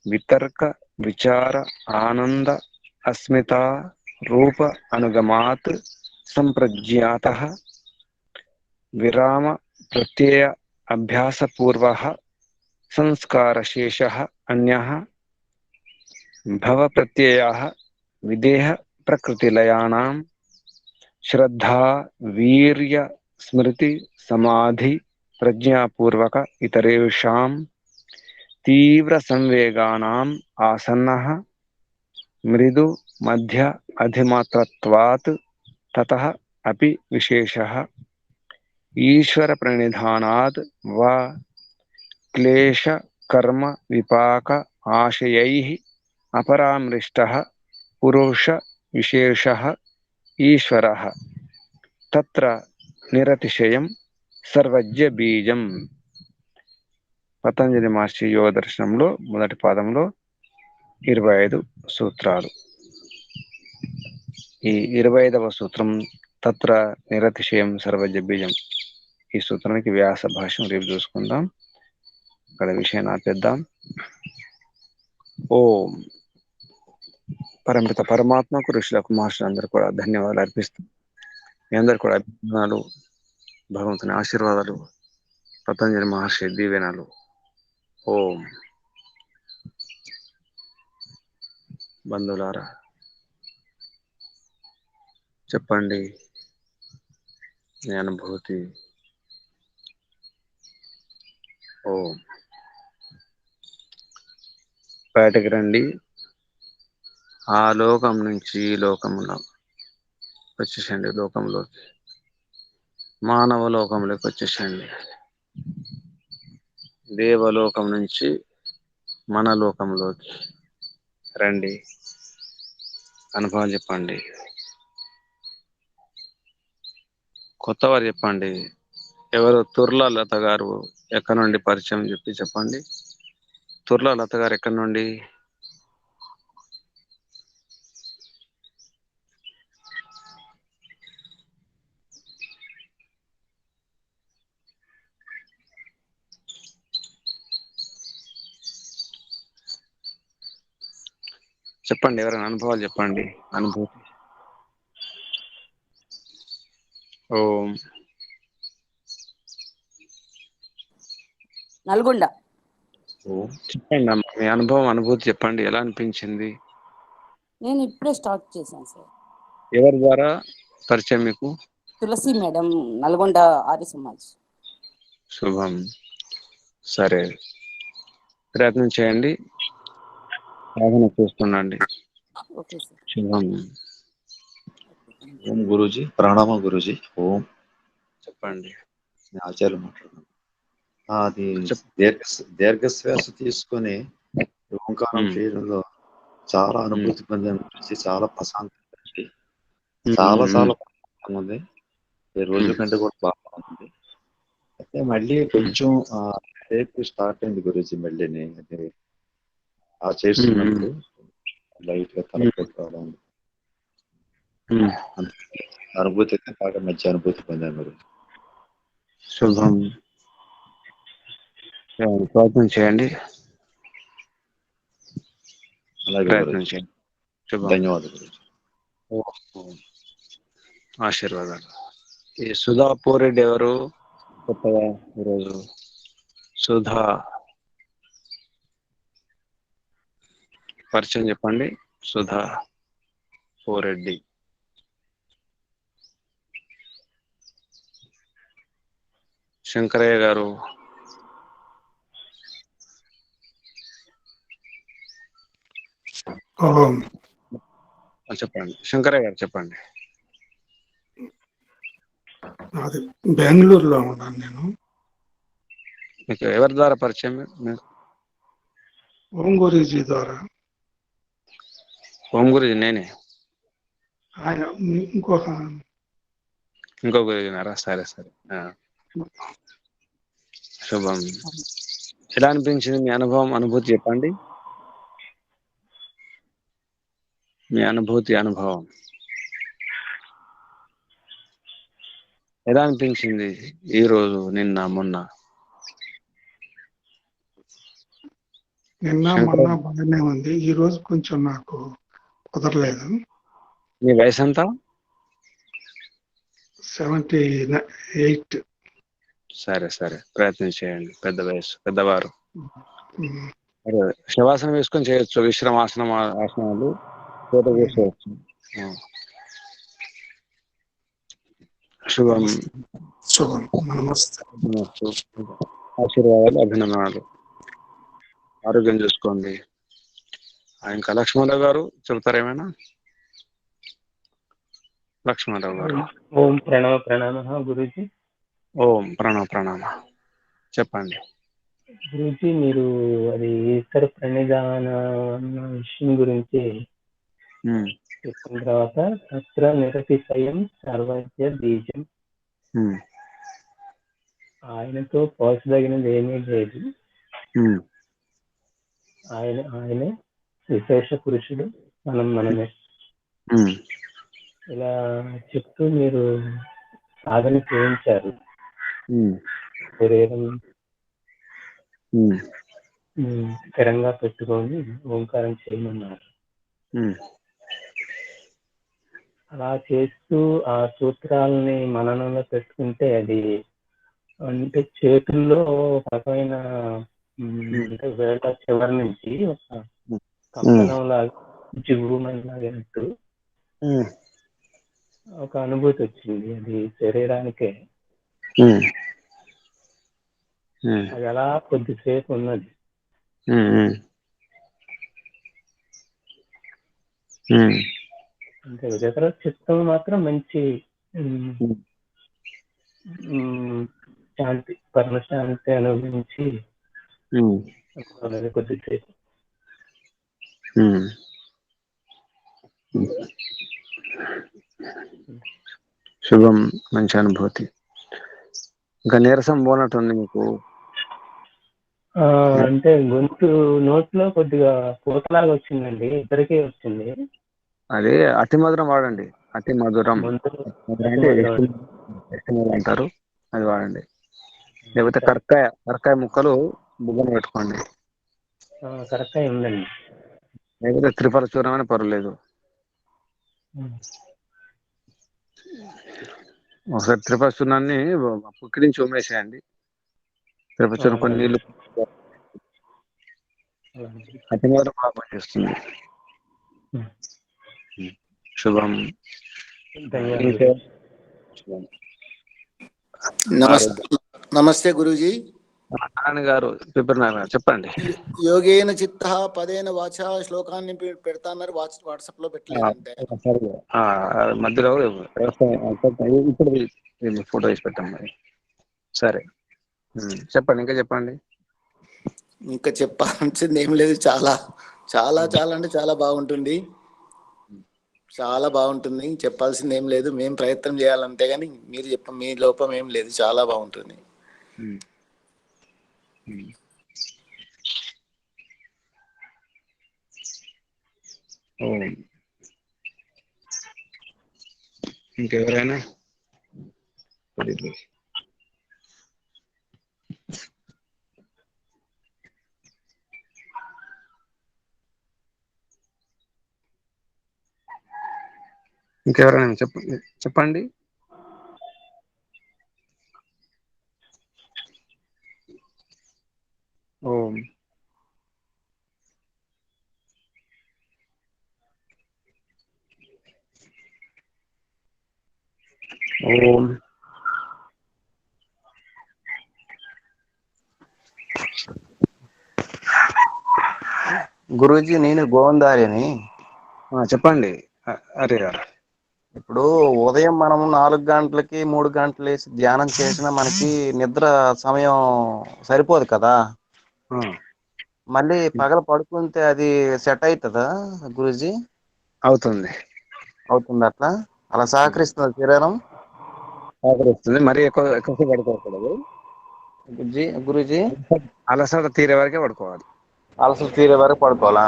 వితర్క విచార ఆనంద అస్మితా రూప అనుగమాత్ సంప్రజ్ఞాతః విరామ ప్రత్యయ అభ్యాసపూర్వః సంస్కారశేషః అన్యః భవ ప్రత్యయాః విదేహ ప్రకృతిలయానాం శ్రద్ధా వీర్య స్మృతి సమాధి ప్రజ్ఞాపూర్వక ఇతరేషాం तीव्र संवेगानाम् आसन्नः मृदु मध्य अधिमात्रत्वात् ततः अपि विशेषः ईश्वर प्रणिधानात् वा क्लेश कर्म विपाक आशयैः अपरामृष्टः पुरुष विशेषः ईश्वरः तत्र निरतिशयं సర్వజ్ఞ బీజం. పతంజలి మహర్షి యోగ దర్శనంలో మొదటి పాదంలో 25 సూత్రాలు. ఈ 25వ సూత్రం తత్ర నిరతిశయం సర్వజ్ఞ బీజం. ఈ సూత్రానికి వ్యాస భాష్యం రేపు చూసుకుందాం. ఇక్కడ విషయాన్ని ఆపేద్దాం. ఓం పరమిత పరమాత్మకు ఋషులకు మహర్షులందరూ కూడా ధన్యవాదాలు అర్పిస్తాం. మీ అందరు కూడా అభినందనాలు, భగవంతుని ఆశీర్వాదాలు, పతంజలి మహర్షి దీవెనలు. ఓం. బంధువులారా చెప్పండి మీ అనుభూతి. ఓం. బయటకు రండి. ఆ లోకం నుంచి ఈ లోకంలో వచ్చేసండి. లోకంలోకి, మానవ లోకంలోకి వచ్చేసండి. దేవలోకం నుంచి మన లోకంలోకి రండి. అనుభవం చెప్పండి. కొత్తవారు చెప్పండి. ఎవరు? తుర్లా లత గారు ఎక్కడి నుండి పరిచయం చెప్పండి. తుర్లా లత గారు ఎక్కడి నుండి? చెప్పండి. ఎవరైనా అనుభవాలు చెప్పండి. అనుభూతి. ఓం. నల్గొండ. చెప్పండి అమ్మా, మీ అనుభవం, అనుభూతి చెప్పండి. ఎలా అనిపించింది? నేను ఇప్పుడే స్టార్ట్ చేశాను సార్. ఎవరి ద్వారా పరిచయం మీకు? తులసి మేడం, నల్గొండ ఆర్య సమాజ్. శుభం. సరే, ప్రయత్నం చేయండి, సాధన చేస్తుండండి. Okay sir. శుభం. ఓం గురూజీ. ప్రణామ గురూజీ. ఓం. చెప్పండి. ఆచార్యులు మాట్లాడుతున్నాను. అది దీర్ఘశ్వాస తీసుకొని ఓంకారం చేయడంలో చాలా అనుభూతి పొందాను గురించి. చాలా ప్రశాంతంగా, చాలా చాలా ఉంది. ఈ రోజు కంటే కూడా బాగా ఉంది. అయితే మళ్ళీ కొంచెం రేపు స్టార్ట్ అయింది గురూజీ. మళ్ళీ అదే చేస్తున్నప్పుడు లైట్ గా తలపోటు రావడం, అనుభూతి అయితే బాగా మంచి అనుభూతి పొందాను గురూజీ. శుభం. ప్రయత్నం చేయండి. అలాగే ప్రయత్నం చేయండి. శుభం. ధన్యవాదాలు. ఆశీర్వాదాలు. ఈ సుధా పోరెడ్డి ఎవరు? కొత్తగా ఈరోజు సుధా పరిచయం చెప్పండి. సుధా పోరెడ్డి. శంకరయ్య గారు చెప్పండి. శంకరయ్య గారు చెప్పండి. అది బెంగళూరులో ఉన్నాను నేను. మీకు ఎవరి ద్వారా పరిచయం? ఓం గురూజీ ద్వారా. ఓం గురూజీ నేనే. ఆయన ఇంకొక గురూజీనారా? సరే సరే. శుభం. ఎలా అనిపించింది మీ అనుభవం, అనుభూతి చెప్పండి. మీ అనుభూతి, అనుభవం ఎలా అనిపించింది ఈ రోజు, నిన్న, మొన్న? నిన్న మొన్న బాగానే ఉంది. ఈ రోజు కొంచెం నాకు కుదరలేదు. మీ వయసు ఎంత? 78. సరే సరే, ప్రయత్నం చేయండి. పెద్ద వయసు, పెద్దవారు. శవాసనం వేసుకొని చేయొచ్చు. విశ్రమాసనం, ఆసనాలు ఫోటో వేసుకోవచ్చు. శుభం. శుభం. నమస్తే. ఆశీర్వాదాలు, అభినందనాలు. ఆరోగ్యం చూసుకోండి. ఇంకా లక్ష్మణరావు గారు చెబుతారేమైనా? లక్ష్మణరావు గారు. ఓం ప్రణవ గురూజీ. ఓం ప్రణామ చెప్పండి. గురూజీ, మీరు అది ఈశ్వర ప్రణిధాన విషయం గురించి చెప్పిన తర్వాత తత్ర నిరతిశయం సర్వజ్ఞ బీజం, ఆయనతో పోల్చదగినది ఏమీ లేదు, ఆయనే విశేష పురుషుడు, మనమే ఇలా చెప్తూ మీరు సాధన చేయించారు. శరీరం స్థిరంగా పెట్టుకొని ఓంకారం చేయమన్నారు. అలా చేస్తూ ఆ సూత్రాలని మననంలో పెట్టుకుంటే అది అంటే చేతుల్లో ఒక రకమైన అంటే వేళ చివరి నుంచి ఒక కంపనం లాగా జివ్వుమన్నట్టు ఒక అనుభూతి వచ్చింది. అది శరీరానికే. అది అలా కొద్దిసేపు ఉన్నది. అంటే దగ్గర చిత్తం మాత్రం మంచి శాంతి, పరమశాంతి అనుభవించి కొద్దిసేపు. శుభం, మంచి అనుభూతి. ఇంకా నీరసం పోనట్టుంది మీకు? అంటే గొంతు నోట్లో కొద్దిగా పూతలాగా వచ్చిందండి, ఇద్దరికే వచ్చింది. అదే అతి మధురం వాడండి. అతి మధురం అంటారు, అది వాడండి. లేకపోతే కరక్కాయ ముక్కలు బుగ్గన పెట్టుకోండి. కరక్కాయ ఉందండి. లేకపోతే త్రిఫల చూరమైన పర్వాలేదు. ఒకసారి త్రిఫల చూర్ణాన్ని పుక్కిరించి ఉమ్మేసేయండి. త్రిఫల చూర్ణం కొన్ని నీళ్లు అతి మధురం బాగా పనిచేస్తుంది. శుభం. నమస్తే గురూజీ. నారాయణ గారు, నారాయణ చెప్పండి. యోగేన చిత్త పదేన వాచ శ్లోకాన్ని పెడతాన్నారు, వాట్సాప్ లో పెట్టలేదంటే మధ్యలో ఇప్పుడు ఫోటో వేసి పెట్టాం మరి. సరే చెప్పండి, ఇంకా చెప్పండి. ఇంకా చెప్పాల్సింది ఏం లేదు. చాలా చాలా చాలా అంటే చాలా బాగుంటుంది, చాలా బాగుంటుంది. చెప్పాల్సింది ఏం లేదు. మేము ప్రయత్నం చేయాలంతే కానీ మీరు మీ లోపం ఏం లేదు. చాలా బాగుంటుంది. ఇంకెవరైనా? ఇంకెవరైనా చెప్పండి. ఓం ఓం గురూజీ, నేను గోవిందారిని. చెప్పండి. అరే గారు, ఇప్పుడు ఉదయం మనం 4 గంటలకి 3 గంటలు వేసి ధ్యానం చేసినా మనకి నిద్ర సమయం సరిపోదు కదా. మళ్ళీ పగల పడుకుంటే అది సెట్ అవుతుందా గురూజీ? అవుతుంది. అట్లా అలా సహకరిస్తుంది శరీరం? సహకరిస్తుంది. మరి ఎక్కువసేపు పడుకోకూడదు గురూజీ. అలసట తీరే వరకే పడుకోవాలి. అలసట తీరే వరకు పడుకోవాలా?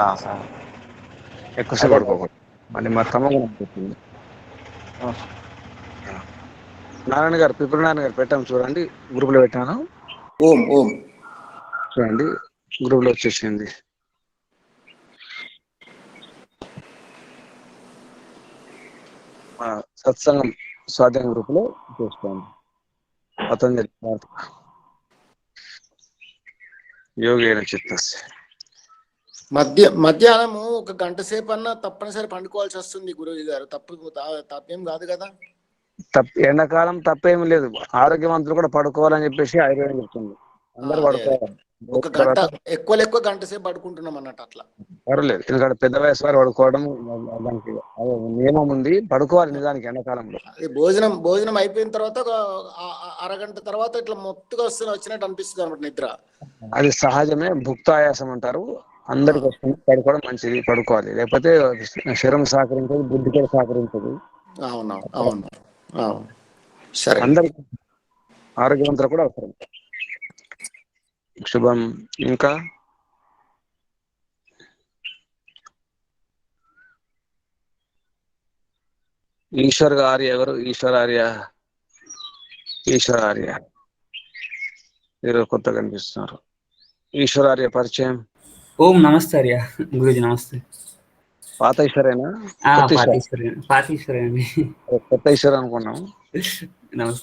ఎక్కువసేపు పడుకోకూడదు, మళ్ళీ మా తమగుణం పోతుంది. నారాయణ గారు, నారాయణ గారు పెట్టాను చూడండి, గ్రూప్ లో పెట్టాను. ఓం ఓం చూడండి, గ్రూప్ లో వచ్చేసింది. సత్సంగం స్వాధ్యాయం గ్రూప్ లో చూసుకోండి. పతంజలి యోగేన చిత్తస్య. మధ్యాహ్నము 1 గంట సేపు అన్నా తప్పనిసరి పండుకోవాల్సి వస్తుంది గురువు గారు. తప్పేం కాదు కదా? ఎండాకాలం తప్పేమి లేదు. ఆరోగ్యవంతులు కూడా పడుకోవాలని చెప్పేసి ఆయుర్వేదం చెప్తుంది. అందరూ పడుకోవాలి. ఒక గంట ఎక్కువ గంట సేపు పడుకుంటున్నాం అన్నట్టు అట్లా. పర్వాలేదు, ఎందుకంటే పెద్ద వయసు వారు పడుకోవడం దానికి నియమం ఉంది, పడుకోవాలి నిజానికి ఎండాకాలంలో. భోజనం అయిపోయిన తర్వాత ఒక అరగంట తర్వాత ఇట్లా మొత్తుగా వచ్చినట్టు అనిపిస్తుంది అనమాట నిద్ర. అది సహజమే, భుక్తాయాసం అంటారు, అందరికి వస్తుంది. పడుకోవడం మంచిది, పడుకోవాలి, లేకపోతే శరీరం సహకరించదు, బుద్ధి కూడా సహకరించదు. అవును సరే, అందరికి ఆరోగ్యవంతులు కూడా అవసరం. శుభం. ఇంకా ఈశ్వర్ ఆర్య ఎవరు? ఈశ్వర్ ఆర్య మీరు కొత్తగా కనిపిస్తున్నారు. ఈశ్వర్ ఆర్య పరిచయం. ఓం నమస్తే ఆర్య గురూజీ. నమస్తే. పాత ఈశ్వరేనా? పాత ఈశ్వరే అండి. కొత్త ఈశ్వర్ అనుకున్నాం.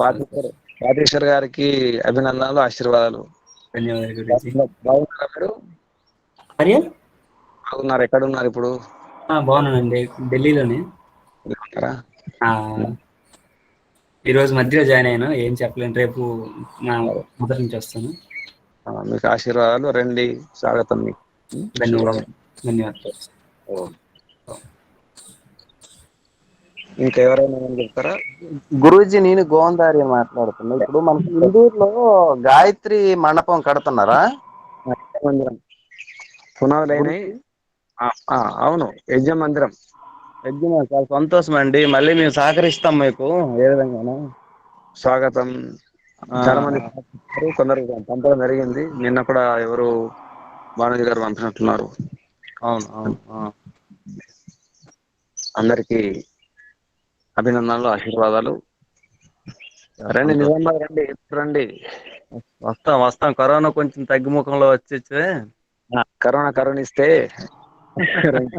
పాతేశ్వర్ గారికి అభినందనలు, ఆశీర్వాదాలు. ధన్యవాదాలు గురూజీ. బాగున్నారా మీరు? బాగున్నారు. ఎక్కడ ఉన్నారు ఇప్పుడు? బాగున్నానండి, ఢిల్లీలోనే. ఈరోజు మధ్యలో జాయిన్ అయ్యాను, ఏం చెప్పలేను, రేపు మొదటి నుంచి వస్తాను. మీకు ఆశీర్వాదాలు, రండి, స్వాగతం మీకు. ధన్యవాదాలు. ఇంకెవరైనా చెప్తారా? గురూజీ, నేను గోందారి మాట్లాడుతున్నా. ఇప్పుడు మనకి ఇందూరులో గాయత్రి మండపం కడుతున్నారా? మందిరం పునాదులైనవి. అవును, యజ్ఞ మందిరం. చాలా సంతోషం అండి. మళ్ళీ మేము సహకరిస్తాం మీకు ఏ విధంగా. స్వాగతం. చాలా మంది కొందరు పంపడం జరిగింది. నిన్న కూడా ఎవరు బాలాజీ గారు పంపినట్టున్నారు. అవును. అందరికి అభినందనలు, ఆశీర్వాదాలు. రండి, నిజామాబాద్ రండి. వస్తాం. కరోనా కొంచెం తగ్గుముఖంలో వచ్చేస్తే, కరోనా కరుణిస్తే రండి.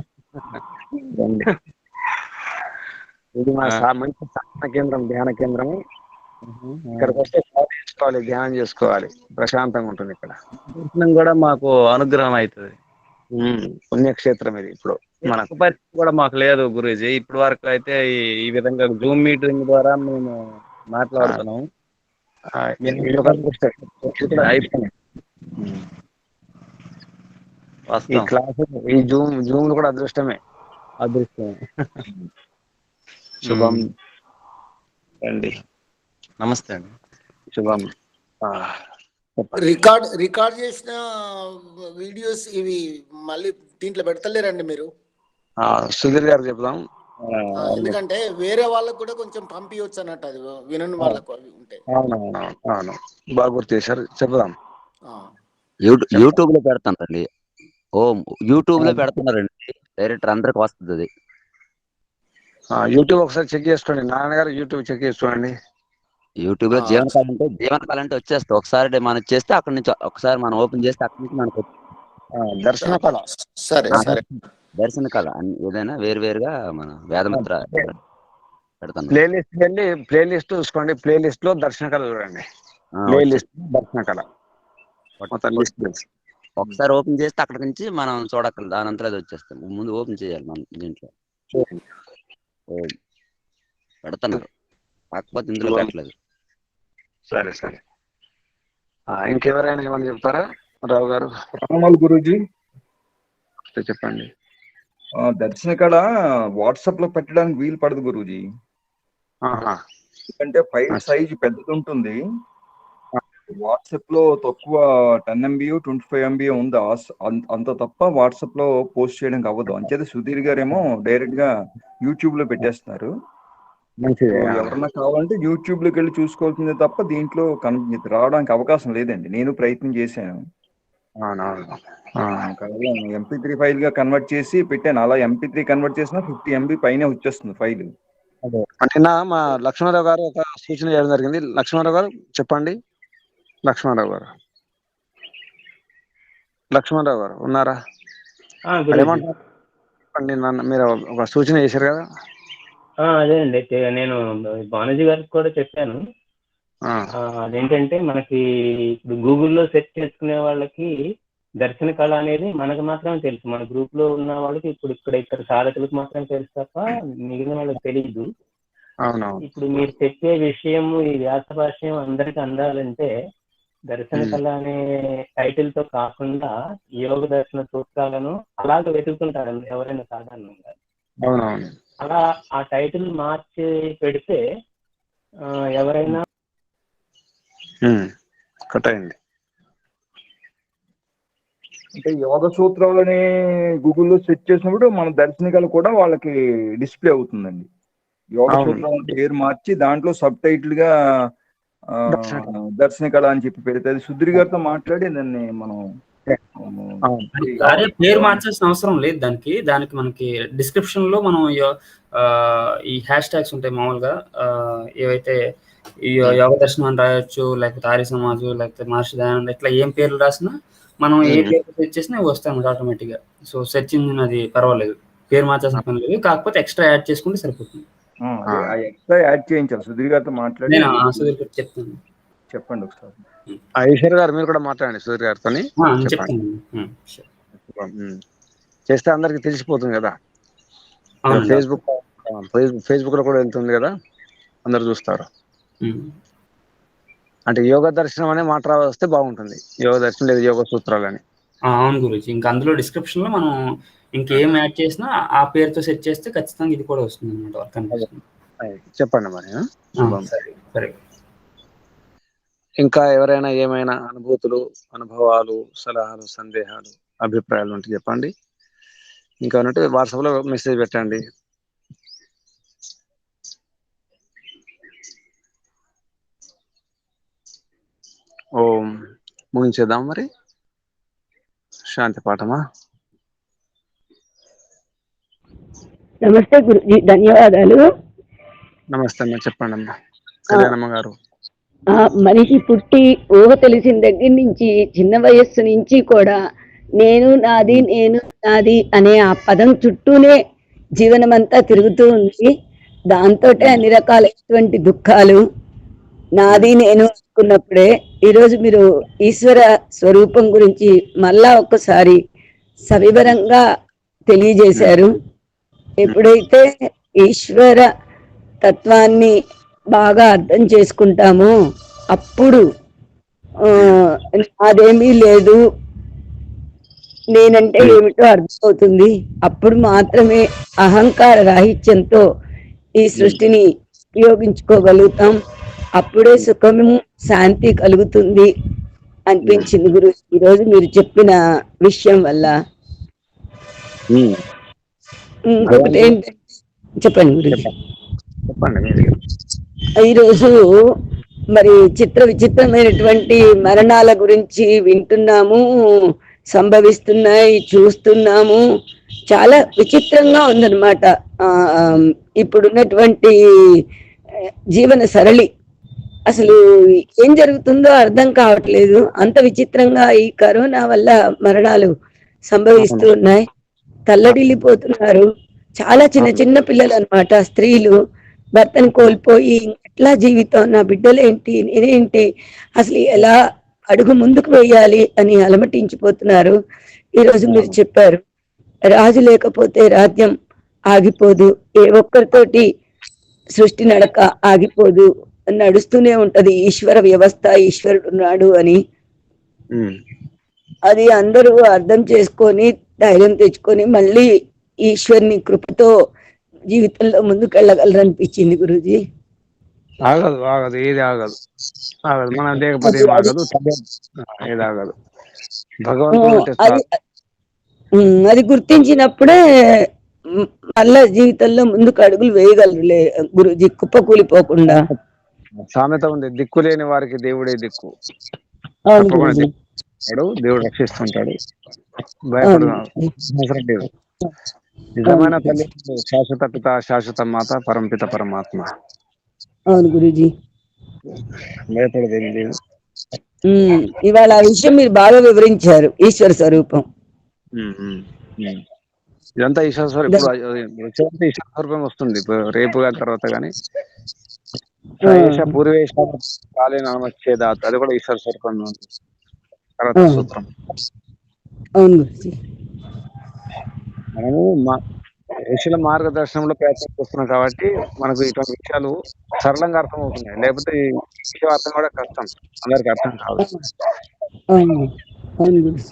ఇది మా మంచి సాధన కేంద్రం, ధ్యాన కేంద్రం. ఇక్కడికి వస్తే చేసుకోవాలి, ధ్యానం చేసుకోవాలి, ప్రశాంతంగా ఉంటుంది ఇక్కడ. కూడా మాకు అనుగ్రహం అవుతుంది. పుణ్యక్షేత్రం ఇది. ఇప్పుడు మనకు పరిస్థితి కూడా మాకు లేదు గురూజీ. ఇప్పటి వరకు అయితే ఈ విధంగా జూమ్ మీటింగ్ ద్వారా మేము మాట్లాడుతున్నాం. ఈ క్లాస్, ఈ జూమ్ కూడా అదృష్టమే. శుభం. రండి. నమస్తే అండి. శుభం. రికార్డ్ చేసిన వీడియోస్ ఇవి మళ్ళీ దీంట్లో పెడతలేరండి మీరు? సుధీర్ గారు చెప్దాం. ఎందుకంటే వేరే వాళ్ళకు కూడా కొంచెం పంపించవచ్చు అన్నట్టు, అది వినని వాళ్ళకు అవి ఉంటాయి. అవును, బాగా గుర్తు చేశారు, చెప్దాం. యూట్యూబ్ లో పెడతానండి. యూట్యూబ్ లో పెడుతున్నారండి, డైరెక్టర్ అందరికి వస్తుంది అది. యూట్యూబ్ ఒకసారి చెక్ చేసుకోండి, నాన్నగారు యూట్యూబ్ చెక్ చేసుకోండి. యూట్యూబ్ లో జీవనకాలం అంటే వచ్చేస్తా. ఒకసారి మనం చేస్తే అక్కడ నుంచి, ఒకసారి మనం ఓపెన్ చేస్తే అక్కడి నుంచి మనకు దర్శన కళ. సరే, దర్శన కళ ఏదైనా వేరువేరుగా మన వేదమిత్ర పెడతాను. ప్లేలిస్ట్ చూసుకోండి. ప్లేలిస్ట్ లో దర్శన కళ చూడండి. ప్లేలిస్ట్ దర్శన కళ మొత్తం లిస్ట్. ఒకసారి ఓపెన్ చేస్తే అక్కడి నుంచి మనం చూడక్కర్లేదు, దాని అంతా అది వచ్చేస్తాం. ముందు ఓపెన్ చేయాలి మనం దీంట్లో. పెడతాను, కాకపోతే ఇందులో పెట్టలేదు. సరే. ఇంకెవరైనా ఏమని చెప్తారా? రావు గారు. ప్రణామాలు గురూజీ. చెప్పండి. దర్శన కళ వాట్సాప్ లో పెట్టడానికి వీలు పడదు గురూజీ. ఎందుకంటే ఫైల్ సైజ్ పెద్దది ఉంటుంది. వాట్సాప్ లో తక్కువ 10 MB 25 MB ఉంది, అంత తప్ప వాట్సాప్ లో పోస్ట్ చేయడానికి అవ్వదు. అంచేది సుధీర్ గారేమో డైరెక్ట్ గా యూట్యూబ్ లో పెట్టేస్తున్నారు. ఎవరన్నా కావాలంటే యూట్యూబ్ లోకి వెళ్ళి చూసుకోవాల్సిందే తప్ప దీంట్లో రావడానికి అవకాశం లేదండి. నేను ప్రయత్నం చేశాను, MP3 ఫైల్ గా కన్వర్ట్ చేసి పెట్టాను. అలా MP3 కన్వర్ట్ చేసినా 50 MB పైనే వచ్చేస్తుంది ఫైల్. నిన్న మా లక్ష్మణరావు గారు ఒక సూచన చేయడం జరిగింది. లక్ష్మణరావు గారు చెప్పండి. లక్ష్మణరావు గారు ఉన్నారా? మీరు ఒక సూచన చేశారు కదా. అదే అండి, నేను బాలాజీ గారికి కూడా చెప్పాను. అదేంటంటే మనకి ఇప్పుడు గూగుల్లో సెర్చ్ చేసుకునే వాళ్ళకి దర్శన కళ అనేది మనకు మాత్రమే తెలుసు. మన గ్రూప్ లో ఉన్న వాళ్ళకి ఇక్కడ సాధకులకు మాత్రమే తెలుసు తప్ప మిగిలిన వాళ్ళకి తెలియదు. ఇప్పుడు మీరు చెప్పే విషయం, ఈ వ్యాస భాష్యం అందరికి అందాలంటే దర్శన కళ అనే టైటిల్ తో కాకుండా యోగ దర్శన సూత్రాలను అలాగే వెతుకుతుంటారు ఎవరైనా సాధారణంగా. అవునవును. అలా ఆ టైటిల్ మార్చి పెడితే ఎవరైనా కట్ అయింది. అంటే యోగ సూత్రాలని గూగుల్లో సెర్చ్ చేసినప్పుడు మన దర్శనికలు కూడా వాళ్ళకి డిస్ప్లే అవుతుందండి. యోగ సూత్రాల పేరు మార్చి దాంట్లో సబ్ టైటిల్ గా దర్శనికళ అని చెప్పి పెడితే అది సుధీర్ గారితో మాట్లాడి దాన్ని మనం పేరు మార్చాల్సిన అవసరం లేదు. దానికి మనకి డిస్క్రిప్షన్ లో మనం ఈ హ్యాష్ ట్యాగ్స్ ఉంటాయి మామూలుగా. ఏవైతే ఈ యోగ దర్శనం అని రాయొచ్చు, లేకపోతే ఆర్య సమాజ్, లేకపోతే మహర్షి దయానంద, ఇట్లా ఏం పేర్లు రాసినా మనం ఏ పేరు సెర్చ్ చేసినా వస్తాయి ఆటోమేటిక్ గా. సో సెర్చ్ ఇంజిన్ అది పర్వాలేదు, పేరు మార్చాల్సిన పని లేదు. కాకపోతే ఎక్స్ట్రా యాడ్ చేసుకుంటే సరిపోతుంది. ఎక్స్ట్రా యాడ్ చేయించాలి సుధీర్ గారితో మాట్లాడి. నేను సుధీర్ గారు చెప్తాను, చెప్పండి ఒకసారి. ఈశ్వర్ గారు మీరు కూడా మాట్లాడండి సుధీర్ గారితో. చేస్తే అందరికి తెలిసిపోతుంది కదా. ఫేస్బుక్ లో కూడా వెళ్తుంది కదా, అందరు చూస్తారు. అంటే యోగ దర్శనం అనే మాట వస్తే బాగుంటుంది. యోగ దర్శనం లేదా యోగ సూత్రాలు అని. అవును గురించి ఇంకా అందులో డిస్క్రిప్షన్ లో మనం ఇంకేం యాడ్ చేసినా ఆ పేరుతో సెట్ చేస్తే ఖచ్చితంగా ఇది కూడా వస్తుంది అన్నమాట. చెప్పండి మరి. సరే. ఇంకా ఎవరైనా ఏమైనా అనుభూతులు, అనుభవాలు, సలహాలు, సందేహాలు, అభిప్రాయాలు ఉంటే చెప్పండి. ఇంకా ఉన్నట్టు వాట్సాప్ లో మెసేజ్ పెట్టండి. ఓం ముగించేద్దాం మరి. శాంతి పాఠమా. నమస్తే గురుజీ, ధన్యవాదాలు. నమస్తే అమ్మా, చెప్పండి అమ్మా. కళ్యాణమ్మ గారు. మనిషి పుట్టి ఊహ తెలిసిన దగ్గర నుంచి చిన్న వయస్సు నుంచి కూడా నేను నాది అనే ఆ పదం చుట్టూనే జీవనం అంతా తిరుగుతూ ఉంది. దాంతో అన్ని రకాలైనటువంటి దుఃఖాలు నాది నేను అనుకున్నప్పుడే ఈరోజు మీరు ఈశ్వర స్వరూపం గురించి మళ్ళా ఒక్కసారి సవివరంగా తెలియజేశారు. ఎప్పుడైతే ఈశ్వర తత్వాన్ని బాగా అర్థం చేసుకుంటామో అప్పుడు అదేమీ లేదు, నేనంటే ఏమిటో అర్థమవుతుంది. అప్పుడు మాత్రమే అహంకార రాహిత్యంతో ఈ సృష్టిని ఉపయోగించుకోగలుగుతాం. అప్పుడే సుఖము, శాంతి కలుగుతుంది అనిపించింది గురు ఈరోజు మీరు చెప్పిన విషయం వల్ల. ఇంకొకటి ఏంటంటే చెప్పండి గురుజీ. ఈరోజు మరి విచిత్రమైనటువంటి మరణాల గురించి వింటున్నాము, సంభవిస్తున్నాయి, చూస్తున్నాము. చాలా విచిత్రంగా ఉందన్నమాట ఇప్పుడున్నటువంటి జీవన సరళి. అసలు ఏం జరుగుతుందో అర్థం కావట్లేదు. అంత విచిత్రంగా ఈ కరోనా వల్ల మరణాలు సంభవిస్తూ ఉన్నాయి. తల్లడిల్లిపోతున్నారు. చాలా చిన్న పిల్లలు అన్నమాట, స్త్రీలు భర్తను కోల్పోయి ఎట్లా జీవితం, నా బిడ్డలేంటి, నేనేంటి, అసలు ఎలా అడుగు ముందుకు వేయాలి అని అలమటించిపోతున్నారు. ఈరోజు మీరు చెప్పారు, రాజు లేకపోతే రాజ్యం ఆగిపోదు, ఏ ఒక్కరితోటి సృష్టి నడక ఆగిపోదు, నడుస్తూనే ఉంటది ఈశ్వర వ్యవస్థ, ఈశ్వరుడు ఉన్నాడు అని. అది అందరూ అర్థం చేసుకొని ధైర్యం తెచ్చుకొని మళ్ళీ ఈశ్వరుని కృపతో జీవితంలో ముందుకెళ్ళగలరనిపించింది గురూజీ. ఆగదు ఏది ఆగదు. మనం లేకపోతే ఏం ఆగదు, ఏది ఆగదు. భగవంతుడు అది గుర్తించినప్పుడే మళ్ళా జీవితంలో ముందుకు అడుగులు వేయగలరులే గురూజీ, కుప్పకూలిపోకుండా. సామెత ఉంది, దిక్కు లేని వారికి దేవుడే దిక్కు. దేవుడు రక్షిస్తుంటాడు, భయపడ అవసరం లేదు. నిజమైన తల్లి శాశ్వత పిత, శాశ్వత మాత, పరంపిత పరమాత్మ. అవును గురూజీ, భయపడేది లేదు. ఇవాళ ఆ విషయం మీరు బాగా వివరించారు. ఈశ్వర స్వరూపం ఇదంతా ఈశ్వర స్వరూపం. ఈశ్వర స్వరూపం వస్తుంది రేపు గాని తర్వాత గాని. పూర్వేశ కాలే నమచ్చేదాత్, అది కూడా ఈశ్వర స్వరూపం తర్వాత సూత్రం. అవును గురూజీ, మనము ఋషుల మార్గదర్శనంలో ప్రయత్నం చేస్తున్నాం కాబట్టి మనకు ఇటువంటి విషయాలు సరళంగా అర్థమవుతున్నాయి. లేకపోతే ఈ విషయం అర్థం కూడా కష్టం, అందరికి అర్థం కాదు. అవును అవును గురుజీ.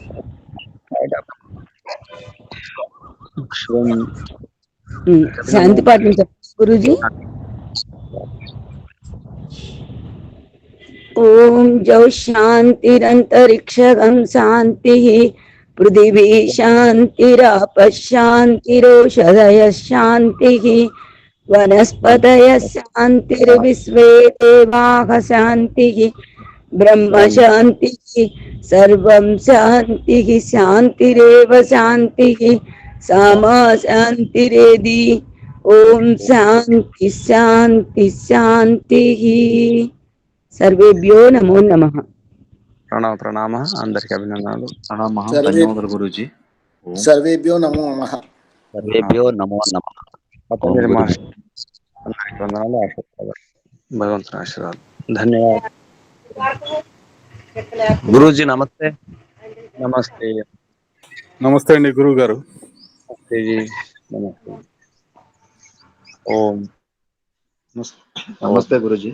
శాంతి పాఠం చెప్పండి గురుజీ. ఓం జౌ శాంతిరంతరిక్షగం శాంతి పృథివీ శాంతిరాప శాంతిరోషధయ శాంతి వనస్పతయ శాంతిర్విశ్వే దేవాః శాంతి బ్రహ్మ శాంతి సర్వం శాంతి శాంతిరేవ శాంతి సామా శాంతిరేది. ఓం శాంతి శాంతి శాంతి. సర్వేభ్యో నమో నమః. ప్రణామ అందరికి అభినందనలు. ధన్యవాదాలు గురూజీ. సర్వేభ్యో నమో నమః. సర్వేభ్యో నమో నమః. పతంజలి మాస్టర్ అందరికి వందనాలు, ఆశీర్వాదాలు, భగవంతుని ఆశీర్వాదాలు. ధన్యవాదాలు గురూజీ. నమస్తే. నమస్తే. నమస్తే అండి గురువు గారు. నమస్తే జీ. నమస్తే. ఓం నమస్తే గురూజీ.